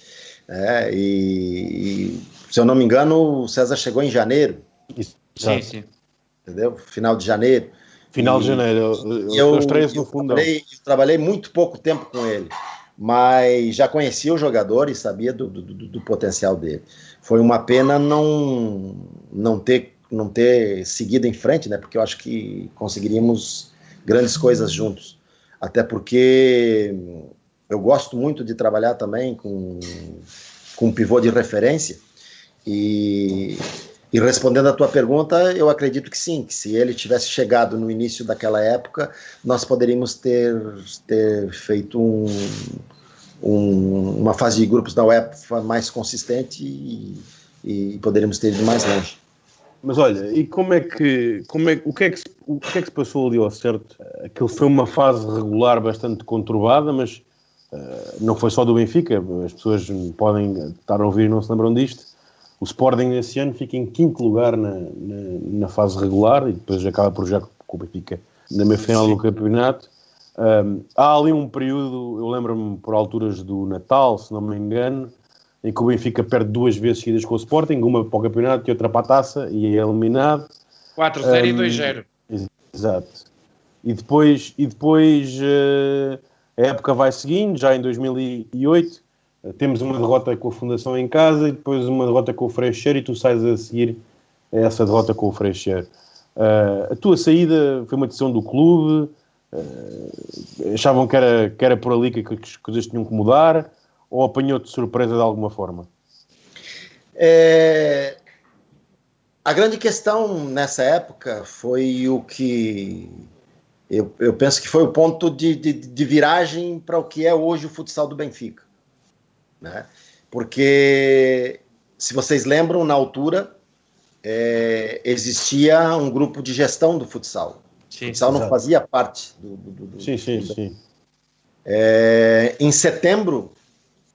E se eu não me engano, o César chegou em janeiro. Sim. Entendeu? Final de janeiro. Final de janeiro. Eu estreiei no fundão. Trabalhei muito pouco tempo com ele, mas já conhecia o jogador e sabia do potencial dele. Foi uma pena não ter seguido em frente, né? Porque eu acho que conseguiríamos grandes coisas juntos. Até porque eu gosto muito de trabalhar também com um pivô de referência. E respondendo à tua pergunta, eu acredito que sim, que se ele tivesse chegado no início daquela época, nós poderíamos ter feito uma fase de grupos da UEFA mais consistente e poderíamos ter ido mais longe. Mas olha, e o que é que se passou ali ao certo? Aquilo foi uma fase regular bastante conturbada, mas não foi só do Benfica, as pessoas podem estar a ouvir e não se lembram disto. O Sporting esse ano fica em 5º lugar na fase regular e depois acaba por jogar com o Benfica na meia-final do campeonato. Há ali um período, eu lembro-me por alturas do Natal, se não me engano, em que o Benfica perde 2 vezes seguidas com o Sporting, uma para o campeonato e outra para a taça, e é eliminado. 4-0 e 2-0. Exato. E depois a época vai seguindo, já em 2008, temos uma derrota com a Fundação em casa e depois uma derrota com o Freixeiro, e tu sais a seguir a essa derrota com o Freixeiro. A tua saída foi uma decisão do clube? Achavam que era por ali que as coisas tinham que mudar? Ou apanhou-te de surpresa de alguma forma? A grande questão nessa época foi o que eu penso que foi o ponto de viragem para o que é hoje o futsal do Benfica, né? Porque, se vocês lembram, na altura existia um grupo de gestão do futsal. Sim, o futsal não fazia parte do Sim. Em setembro,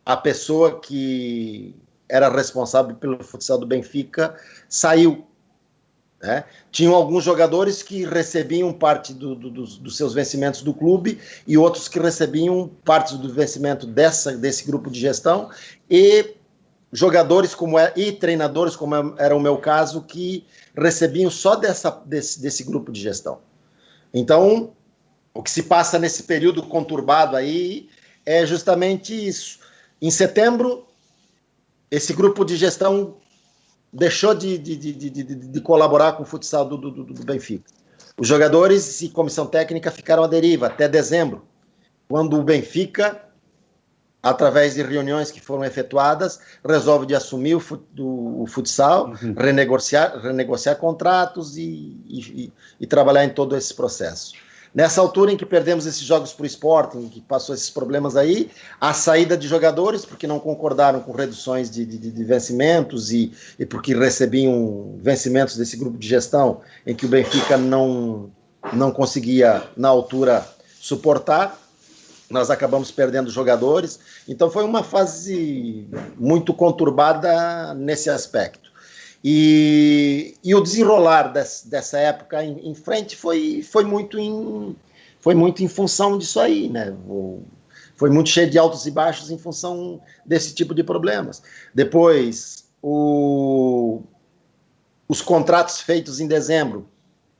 a pessoa que era responsável pelo futsal do Benfica saiu, né? Tinham alguns jogadores que recebiam parte dos seus vencimentos do clube e outros que recebiam parte do vencimento desse grupo de gestão, e jogadores e treinadores, como era o meu caso, que recebiam só desse grupo de gestão. Então, o que se passa nesse período conturbado aí é justamente isso. Em setembro, esse grupo de gestão deixou de colaborar com o futsal do Benfica. Os jogadores e comissão técnica ficaram à deriva até dezembro, quando o Benfica, através de reuniões que foram efetuadas, resolve de assumir o futsal, renegociar contratos e trabalhar em todo esse processo. Nessa altura em que perdemos esses jogos para o Sporting, que passou esses problemas aí, a saída de jogadores, porque não concordaram com reduções de vencimentos e porque recebiam vencimentos desse grupo de gestão, em que o Benfica não conseguia, na altura, suportar, nós acabamos perdendo jogadores. Então foi uma fase muito conturbada nesse aspecto. E o desenrolar dessa época em frente foi muito em função disso aí, né? Foi muito cheio de altos e baixos em função desse tipo de problemas. Depois, os contratos feitos em dezembro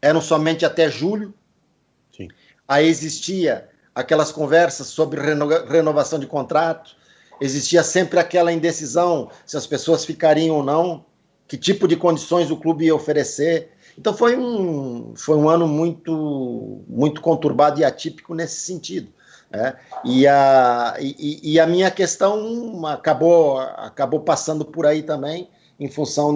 eram somente até julho. Sim. Aí existia aquelas conversas sobre renovação de contrato, existia sempre aquela indecisão se as pessoas ficariam ou não, que tipo de condições o clube ia oferecer. Então foi um ano muito, muito conturbado e atípico nesse sentido. Né? E a minha questão acabou passando por aí também, em função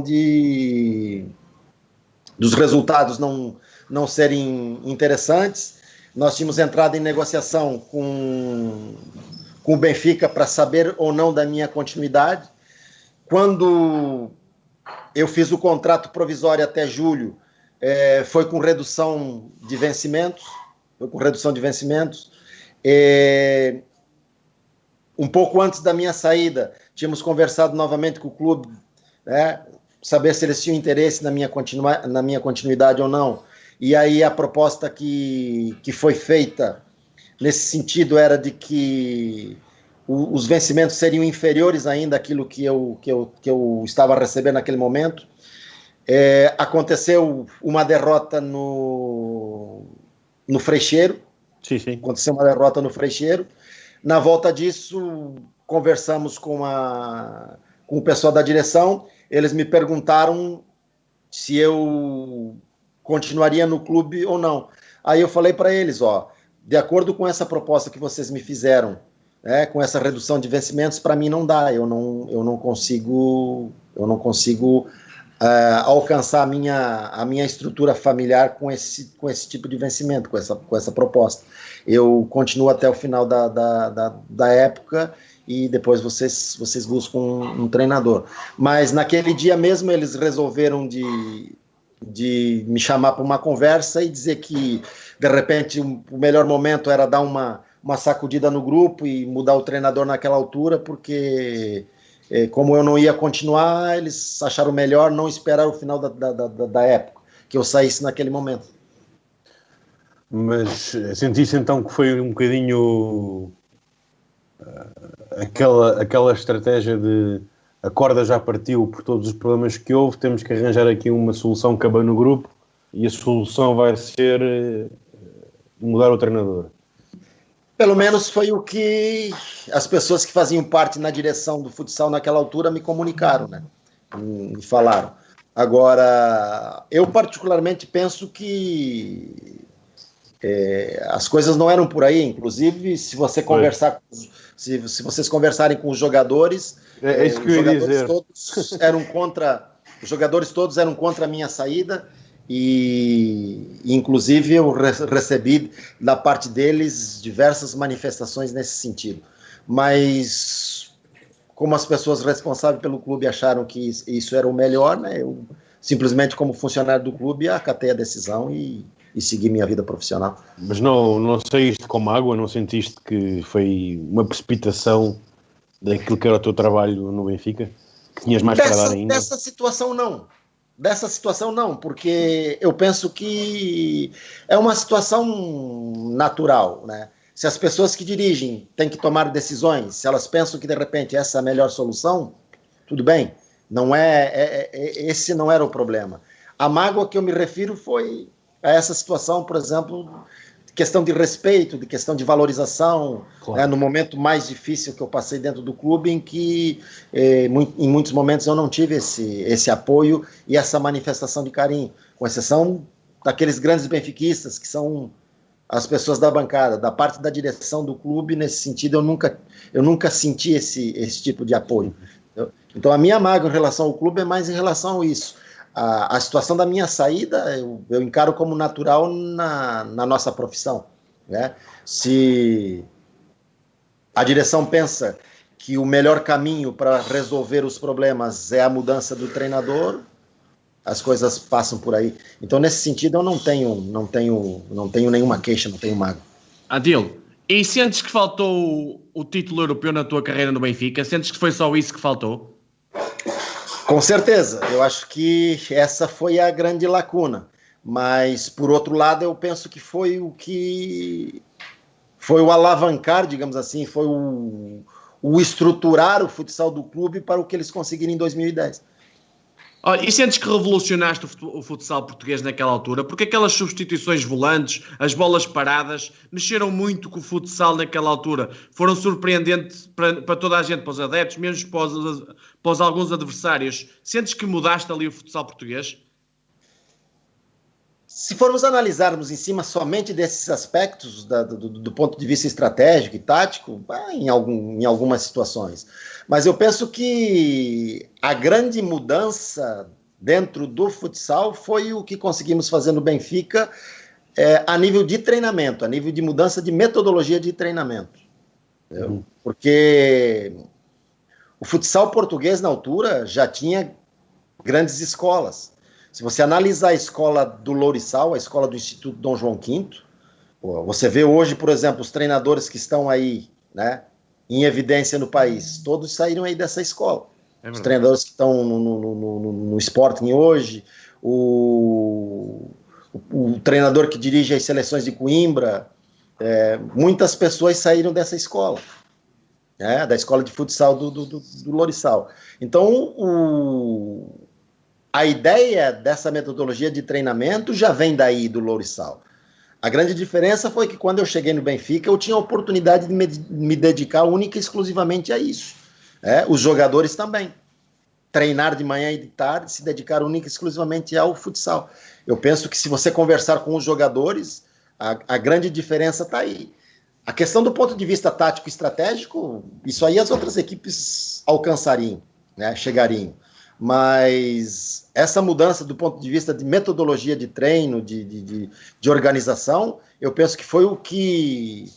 dos resultados não serem interessantes. Nós tínhamos entrado em negociação com o Benfica para saber ou não da minha continuidade. Quando eu fiz o contrato provisório até julho, foi com redução de vencimentos. Um pouco antes da minha saída, tínhamos conversado novamente com o clube, né, saber se eles tinham interesse na minha continuidade ou não. E aí a proposta que foi feita nesse sentido era de que os vencimentos seriam inferiores ainda àquilo que eu estava recebendo naquele momento. Aconteceu uma derrota no Freixeiro. Sim. Aconteceu uma derrota no Freixeiro. Na volta disso, conversamos com o pessoal da direção. Eles me perguntaram se eu continuaria no clube ou não. Aí eu falei para eles, de acordo com essa proposta que vocês me fizeram, com essa redução de vencimentos, para mim não dá. Eu não consigo alcançar a minha estrutura familiar com esse tipo de vencimento, com essa proposta. Eu continuo até o final da época e depois vocês buscam um treinador. Mas naquele dia mesmo eles resolveram de me chamar para uma conversa e dizer que, de repente, o melhor momento era dar uma sacudida no grupo e mudar o treinador naquela altura, porque como eu não ia continuar, eles acharam melhor não esperar o final da época, que eu saísse naquele momento. Mas sentiste então que foi um bocadinho aquela estratégia de a corda já partiu por todos os problemas que houve, temos que arranjar aqui uma solução que cabe no grupo e a solução vai ser mudar o treinador? Pelo menos foi o que as pessoas que faziam parte na direção do futsal naquela altura me comunicaram, né? Me falaram. Agora, eu particularmente penso que as coisas não eram por aí. Inclusive, se você conversar, se vocês conversarem com os jogadores, isso que eu ia dizer. Os jogadores todos eram contra a minha saída. E inclusive eu recebi da parte deles diversas manifestações nesse sentido, mas como as pessoas responsáveis pelo clube acharam que isso era o melhor, né, eu simplesmente, como funcionário do clube, acatei a decisão e segui minha vida profissional. Mas não saíste com mágoa? Não sentiste que foi uma precipitação daquilo que era o teu trabalho no Benfica? Que tinhas mais para dar ainda? Dessa situação não, porque eu penso que é uma situação natural, né? Se as pessoas que dirigem têm que tomar decisões, se elas pensam que de repente essa é a melhor solução, tudo bem, esse não era o problema. A mágoa que eu me refiro foi a essa situação, por exemplo, de questão de respeito, de questão de valorização, claro. No momento mais difícil que eu passei dentro do clube, em que em muitos momentos eu não tive esse apoio e essa manifestação de carinho, com exceção daqueles grandes benfiquistas que são as pessoas da bancada, da parte da direção do clube. Nesse sentido eu nunca senti esse tipo de apoio. Então a minha mágoa em relação ao clube é mais em relação a isso. A situação da minha saída eu encaro como natural na nossa profissão, né? Se a direção pensa que o melhor caminho para resolver os problemas é a mudança do treinador, as coisas passam por aí. Então, nesse sentido, eu não tenho nenhuma queixa, não tenho mágoa. Adil, e sentes que faltou o título europeu na tua carreira no Benfica? Sentes que foi só isso que faltou? Com certeza, eu acho que essa foi a grande lacuna, mas por outro lado eu penso que foi o alavancar, digamos assim, foi o estruturar o futsal do clube para o que eles conseguiram em 2010. Olha, e sentes que revolucionaste o futsal português naquela altura? Porque aquelas substituições volantes, as bolas paradas, mexeram muito com o futsal naquela altura. Foram surpreendentes para toda a gente, para os adeptos, mesmo para alguns adversários. Sentes que mudaste ali o futsal português? Se formos analisarmos em cima somente desses aspectos, do ponto de vista estratégico e tático, em algumas situações. Mas eu penso que a grande mudança dentro do futsal foi o que conseguimos fazer no Benfica, a nível de treinamento, a nível de mudança de metodologia de treinamento. Porque o futsal português, na altura, já tinha grandes escolas. Se você analisar a escola do Lourissal, a escola do Instituto Dom João V, você vê hoje, por exemplo, os treinadores que estão aí, né, em evidência no país, todos saíram aí dessa escola. Os treinadores que estão no Sporting hoje, o treinador que dirige as seleções de Coimbra, muitas pessoas saíram dessa escola, da escola de futsal do Lourissal. Então, a ideia dessa metodologia de treinamento já vem daí do Lourissal. A grande diferença foi que quando eu cheguei no Benfica, eu tinha a oportunidade de me dedicar única e exclusivamente a isso. Os jogadores também. Treinar de manhã e de tarde, se dedicar única e exclusivamente ao futsal. Eu penso que se você conversar com os jogadores, a grande diferença está aí. A questão do ponto de vista tático e estratégico, isso aí as outras equipes alcançariam, né, chegariam. Mas essa mudança do ponto de vista de metodologia de treino, de organização, eu penso que foi o que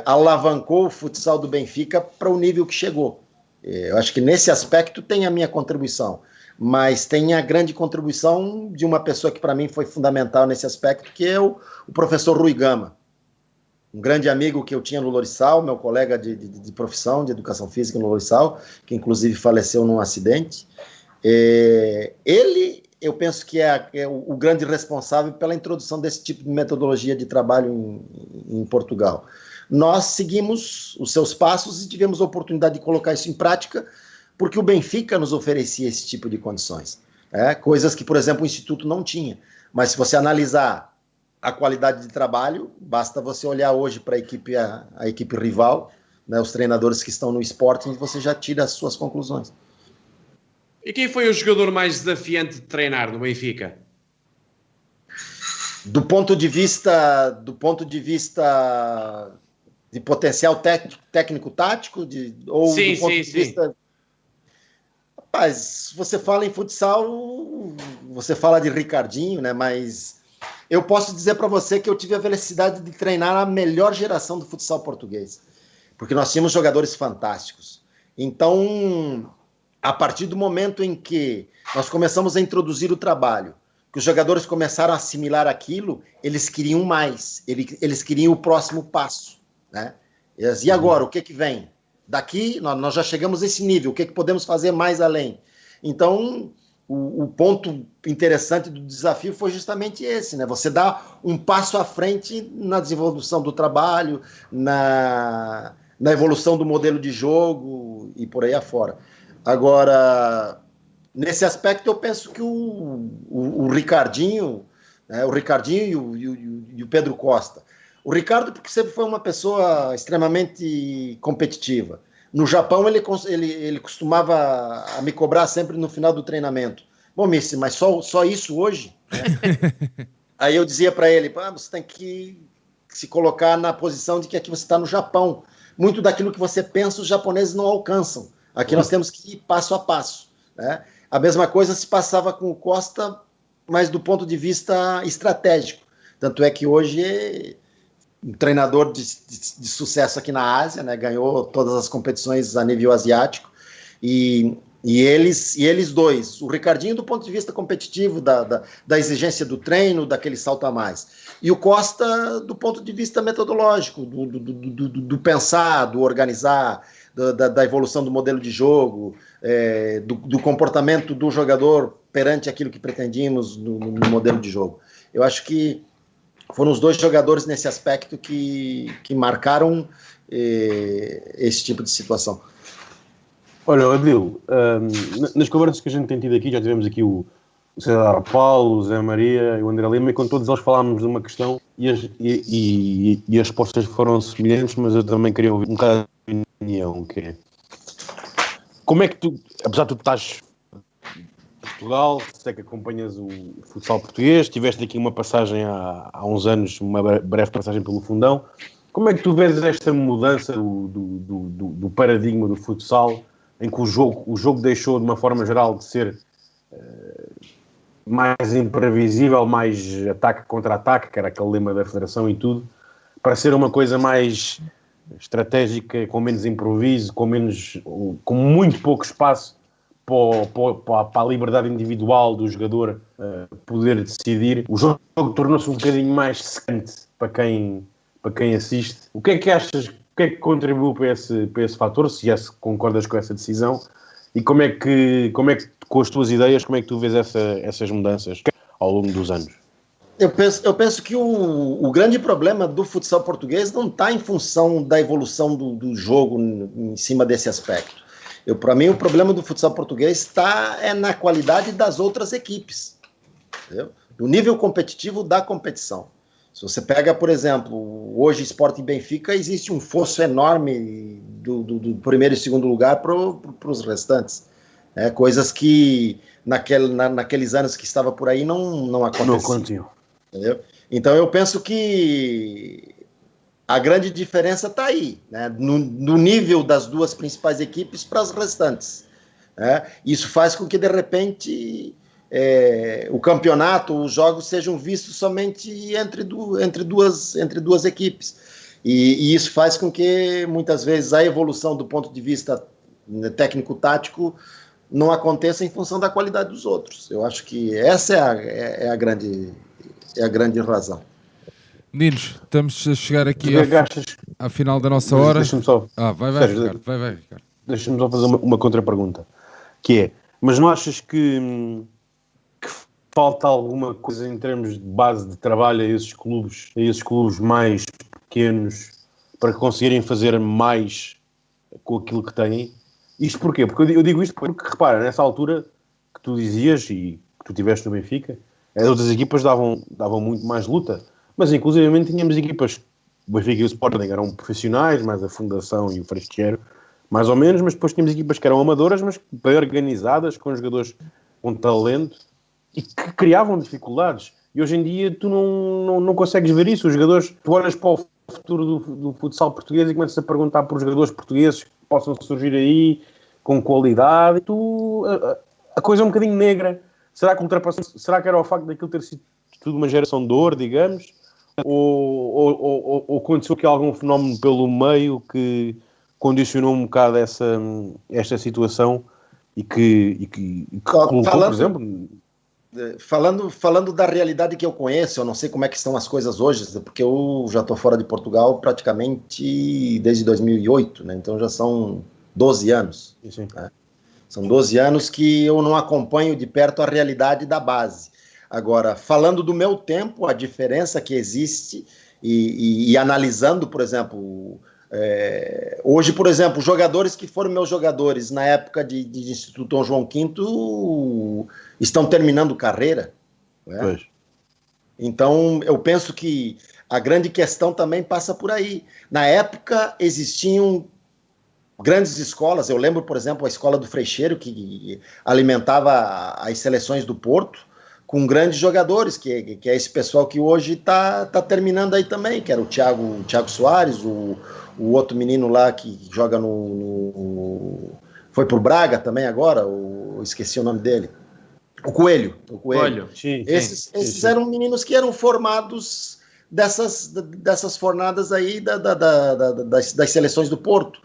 alavancou o futsal do Benfica para o nível que chegou. Eu acho que nesse aspecto tem a minha contribuição, mas tem a grande contribuição de uma pessoa que para mim foi fundamental nesse aspecto, que é o professor Rui Gama, um grande amigo que eu tinha no Lourissal, meu colega de profissão, de educação física no Lourissal, que inclusive faleceu num acidente. Ele, eu penso que é o grande responsável pela introdução desse tipo de metodologia de trabalho em Portugal. Nós seguimos os seus passos e tivemos a oportunidade de colocar isso em prática, porque o Benfica nos oferecia esse tipo de condições. Coisas que, por exemplo, o Instituto não tinha. Mas se você analisar a qualidade de trabalho, basta você olhar hoje para a equipe rival, né, os treinadores que estão no Sporting, e você já tira as suas conclusões. E quem foi o jogador mais desafiante de treinar no Benfica? Do ponto de vista de potencial técnico-tático? Ou sim, do ponto de vista... Rapaz, você fala em futsal, você fala de Ricardinho, né? Mas eu posso dizer para você que eu tive a felicidade de treinar a melhor geração do futsal português. Porque nós tínhamos jogadores fantásticos. Então, a partir do momento em que nós começamos a introduzir o trabalho, que os jogadores começaram a assimilar aquilo, eles queriam mais, eles queriam o próximo passo, né? E agora, o que vem? Daqui, nós já chegamos a esse nível, o que podemos fazer mais além? Então, o ponto interessante do desafio foi justamente esse, né? Você dá um passo à frente na desenvolvimento do trabalho, na evolução do modelo de jogo e por aí afora. Agora, nesse aspecto, eu penso que o Ricardinho, né, e o Pedro Costa. O Ricardo, porque sempre foi uma pessoa extremamente competitiva. No Japão, ele costumava me cobrar sempre no final do treinamento. Bom, Missi, mas só isso hoje? Né? Aí eu dizia para ele, você tem que se colocar na posição de que aqui você está no Japão. Muito daquilo que você pensa, os japoneses não alcançam. Aqui nós temos que ir passo a passo, né? A mesma coisa se passava com o Costa, mas do ponto de vista estratégico. Tanto é que hoje um treinador de sucesso aqui na Ásia, né? Ganhou todas as competições a nível asiático. E eles dois, o Ricardinho do ponto de vista competitivo, da exigência do treino, daquele salto a mais. E o Costa do ponto de vista metodológico, do pensar, do organizar, da evolução do modelo de jogo, do comportamento do jogador perante aquilo que pretendíamos no modelo de jogo. Eu acho que foram os dois jogadores nesse aspecto que marcaram esse tipo de situação. Olha, Adil, nas conversas que a gente tem tido aqui, já tivemos aqui o César Paulo, o Zé Maria e o André Lima, e com todos eles falámos de uma questão e as respostas foram semelhantes, mas eu também queria ouvir um bocado de opinião, que é, como é que tu, apesar de tu estás em Portugal, sei que acompanhas o futsal português, tiveste aqui uma passagem há uns anos, uma breve passagem pelo Fundão, como é que tu vês esta mudança do paradigma do futsal, em que o jogo deixou, de uma forma geral, de ser mais imprevisível, mais ataque contra ataque, que era aquele lema da Federação e tudo, para ser uma coisa mais estratégica, com menos improviso, com muito pouco espaço para a liberdade individual do jogador poder decidir. O jogo tornou-se um bocadinho mais secante para quem assiste. O que é que achas? O que é que contribuiu para esse fator? Se concordas com essa decisão? E como é que, com as tuas ideias, como é que tu vês essas mudanças ao longo dos anos? Eu penso que o grande problema do futsal português não está em função da evolução do jogo em cima desse aspecto. Para mim, o problema do futsal português está na qualidade das outras equipes, entendeu? No nível competitivo da competição. Se você pega, por exemplo, hoje Sport e Benfica, existe um fosso enorme do primeiro e segundo lugar para os restantes. Coisas que naqueles anos que estava por aí não aconteciam. Entendeu? Então eu penso que a grande diferença está aí, né? No nível das duas principais equipes para as restantes. Isso faz com que, de repente, o campeonato, os jogos sejam vistos somente entre duas equipes. E isso faz com que, muitas vezes, a evolução do ponto de vista técnico-tático não aconteça em função da qualidade dos outros. Eu acho que essa é a grande razão. Meninos, estamos a chegar aqui à final da nossa hora. Deixa-me só... vai, Ricardo. Deixa-me só fazer uma contra-pergunta. Que é, mas não achas que falta alguma coisa em termos de base de trabalho a esses clubes mais pequenos, para conseguirem fazer mais com aquilo que têm? Isto porquê? Porque eu digo isto porque, repara, nessa altura que tu dizias e que tu tiveste no Benfica, as outras equipas davam muito mais luta, mas inclusivamente tínhamos equipas, o Benfica e o Sporting eram profissionais, mais a Fundação e o Freixeiro, mais ou menos, mas depois tínhamos equipas que eram amadoras, mas bem organizadas, com jogadores com talento e que criavam dificuldades. E hoje em dia tu não consegues ver isso. Os jogadores, tu olhas para o futuro do futsal português e começas a perguntar por jogadores portugueses que possam surgir aí com qualidade. A coisa é um bocadinho negra. Será que era o facto daquilo ter sido tudo uma geração de ouro, digamos? Ou aconteceu que algum fenómeno pelo meio que condicionou um bocado esta situação e que colocou, por exemplo... Falando da realidade que eu conheço, eu não sei como é que estão as coisas hoje, porque eu já estou fora de Portugal praticamente desde 2008, né? Então já são 12 anos. Sim. Né? São 12 anos que eu não acompanho de perto a realidade da base. Agora, falando do meu tempo, a diferença que existe e analisando, por exemplo... hoje, por exemplo, jogadores que foram meus jogadores na época de Instituto Dom João V estão terminando carreira. Né? Então, eu penso que a grande questão também passa por aí. Na época, existiam grandes escolas. Eu lembro, por exemplo, a escola do Freixeiro, que alimentava as seleções do Porto, com grandes jogadores, que é esse pessoal que hoje está terminando aí também, que era o Thiago Soares, o outro menino lá que joga foi pro Braga também agora, esqueci o nome dele. O Coelho. Sim, esses eram meninos que eram formados dessas fornadas aí das seleções do Porto.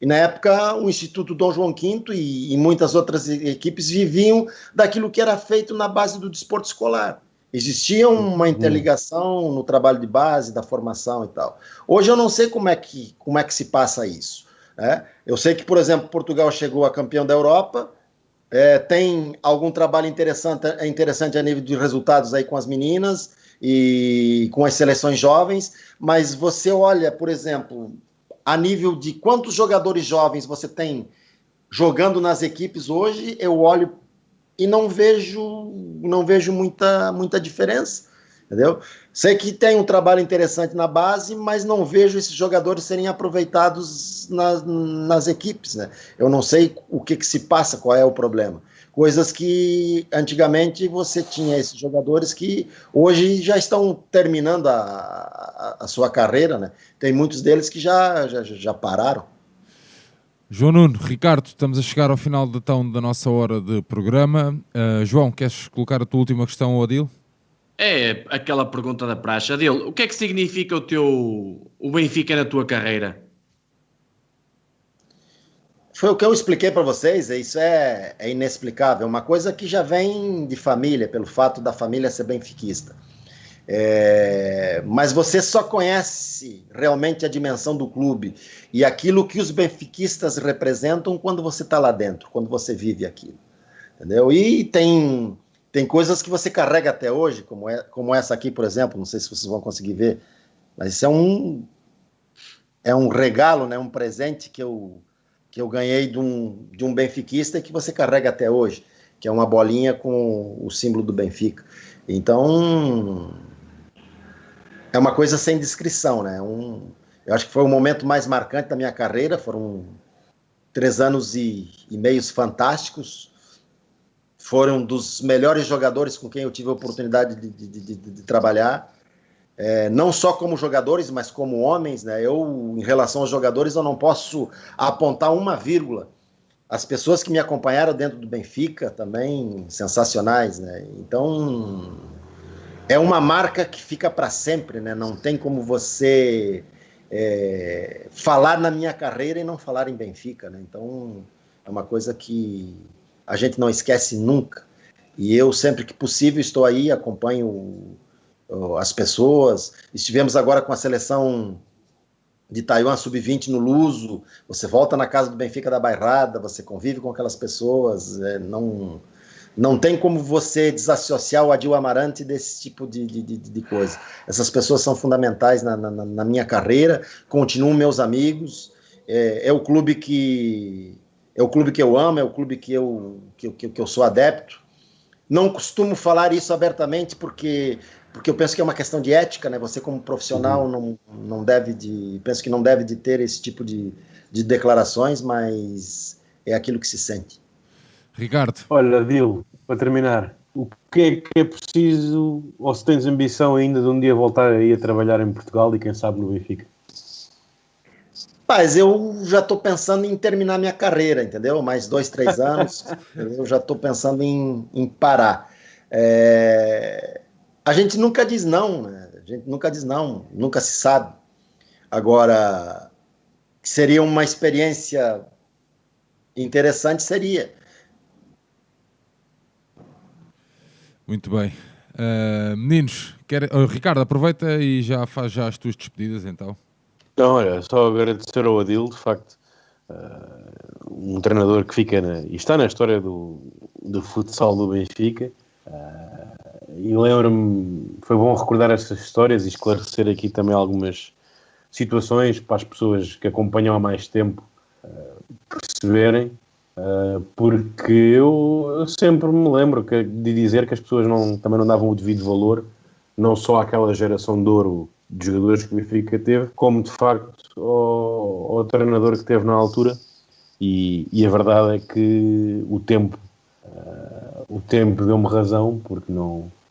E na época o Instituto Dom João V e muitas outras equipes viviam daquilo que era feito na base do desporto escolar. Existia uma interligação no trabalho de base, da formação e tal. Hoje eu não sei como é que se passa isso. Né? Eu sei que, por exemplo, Portugal chegou a campeão da Europa, tem algum trabalho interessante a nível de resultados aí com as meninas e com as seleções jovens, mas você olha, por exemplo, a nível de quantos jogadores jovens você tem jogando nas equipes hoje, eu olho e não vejo muita diferença, entendeu? Sei que tem um trabalho interessante na base, mas não vejo esses jogadores serem aproveitados nas equipes, né? Eu não sei o que se passa, qual é o problema. Coisas que antigamente você tinha esses jogadores que hoje já estão terminando a sua carreira, né? Tem muitos deles que já pararam. João Nuno, Ricardo, estamos a chegar ao final da nossa hora de programa. João, queres colocar a tua última questão ao Adil? É aquela pergunta da praxe. Adil, o que é que significa o Benfica na tua carreira? Foi o que eu expliquei para vocês, isso é inexplicável, uma coisa que já vem de família, pelo fato da família ser benfiquista. Mas você só conhece realmente a dimensão do clube e aquilo que os benfiquistas representam quando você está lá dentro, quando você vive aquilo, entendeu? E tem coisas que você carrega até hoje, como essa aqui, por exemplo, não sei se vocês vão conseguir ver, mas isso é um regalo, né, um presente que eu ganhei de um benfiquista e que você carrega até hoje, que é uma bolinha com o símbolo do Benfica. Então, é uma coisa sem descrição, né? Eu acho que foi o momento mais marcante da minha carreira, foram 3 anos e meios fantásticos, foram dos melhores jogadores com quem eu tive a oportunidade de trabalhar, não só como jogadores, mas como homens, né? Em relação aos jogadores, eu não posso apontar uma vírgula. As pessoas que me acompanharam dentro do Benfica também, sensacionais, né? Então, é uma marca que fica para sempre, né? Não tem como você falar na minha carreira e não falar em Benfica, né? Então, é uma coisa que a gente não esquece nunca. E eu, sempre que possível, estou aí, acompanho as pessoas. Estivemos agora com a seleção de Taiwan Sub-20 no Luso, você volta na casa do Benfica da Bairrada, você convive com aquelas pessoas, não tem como você desassociar o Adil Amarante desse tipo de coisa. Essas pessoas são fundamentais na minha carreira, continuam meus amigos, é o clube que eu amo, é o clube que eu sou adepto. Não costumo falar isso abertamente porque eu penso que é uma questão de ética, né? Você como profissional penso que não deve de ter esse tipo de declarações, mas é aquilo que se sente. Ricardo. Olha, Dil, para terminar, o que é preciso, ou se tens ambição ainda de um dia voltar aí a trabalhar em Portugal e quem sabe no Benfica? Mas eu já estou pensando em terminar minha carreira, entendeu? Mais 2, 3 anos, eu já estou pensando em parar. A gente nunca diz não, né? A gente nunca diz não, nunca se sabe. Agora, seria uma experiência interessante, seria. Muito bem. Meninos, Ricardo, aproveita e já faz as tuas despedidas, então. Então, olha, só agradecer ao Adil, de facto, um treinador que fica e está na história do futsal do Benfica. E lembro-me, foi bom recordar essas histórias e esclarecer aqui também algumas situações para as pessoas que acompanham há mais tempo perceberem, porque eu sempre me lembro de dizer que as pessoas também não davam o devido valor, não só àquela geração de ouro de jogadores que o Benfica teve, como de facto ao treinador que teve na altura, e a verdade é que o tempo deu-me razão, porque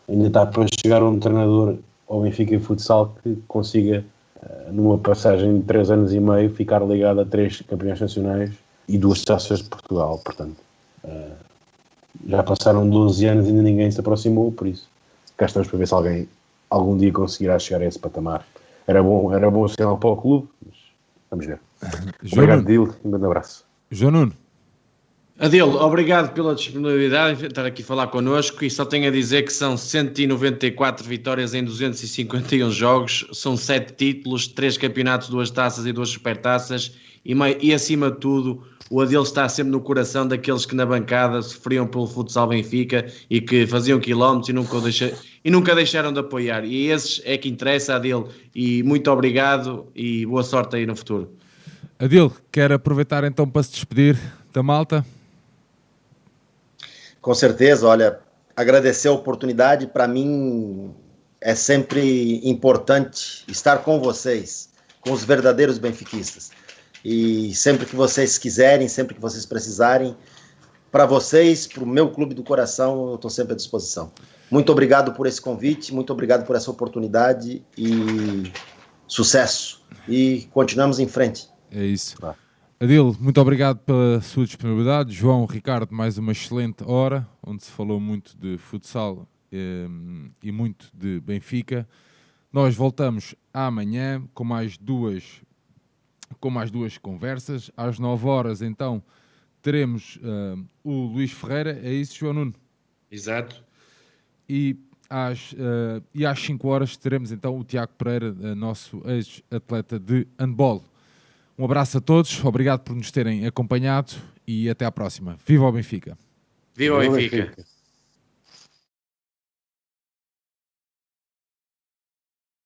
ainda está para chegar um treinador ao Benfica em futsal que consiga, numa passagem de 3 anos e meio, ficar ligado a 3 campeões nacionais e 2 taças de Portugal. Portanto, já passaram 12 anos e ainda ninguém se aproximou, por isso cá estamos para ver se alguém algum dia conseguirá chegar a esse patamar. Era bom sinal para o clube, mas vamos ver. Obrigado, Dil, um grande abraço. João Nuno. Adil, obrigado pela disponibilidade de estar aqui a falar connosco, e só tenho a dizer que são 194 vitórias em 251 jogos, são 7 títulos, 3 campeonatos, 2 taças e 2 supertaças, e acima de tudo, o Adil está sempre no coração daqueles que na bancada sofriam pelo futsal Benfica e que faziam quilómetros e nunca deixaram de apoiar. E esses é que interessa, Adil, e muito obrigado e boa sorte aí no futuro. Adil, quer aproveitar então para se despedir da malta? Com certeza, olha, agradecer a oportunidade, para mim é sempre importante estar com vocês, com os verdadeiros benfiquistas. E sempre que vocês quiserem, sempre que vocês precisarem, para vocês, para o meu clube do coração, eu estou sempre à disposição. Muito obrigado por esse convite, muito obrigado por essa oportunidade e sucesso. E continuamos em frente. É isso. Adil, muito obrigado pela sua disponibilidade. João, Ricardo, mais uma excelente hora, onde se falou muito de futsal e muito de Benfica. Nós voltamos amanhã com mais duas conversas. Às 9 horas, então, teremos o Luís Ferreira. É isso, João Nuno? Exato. E às 5 horas teremos, então, o Tiago Pereira, nosso ex-atleta de handball. Um abraço a todos, obrigado por nos terem acompanhado e até à próxima. Viva o Benfica! Viva o Benfica!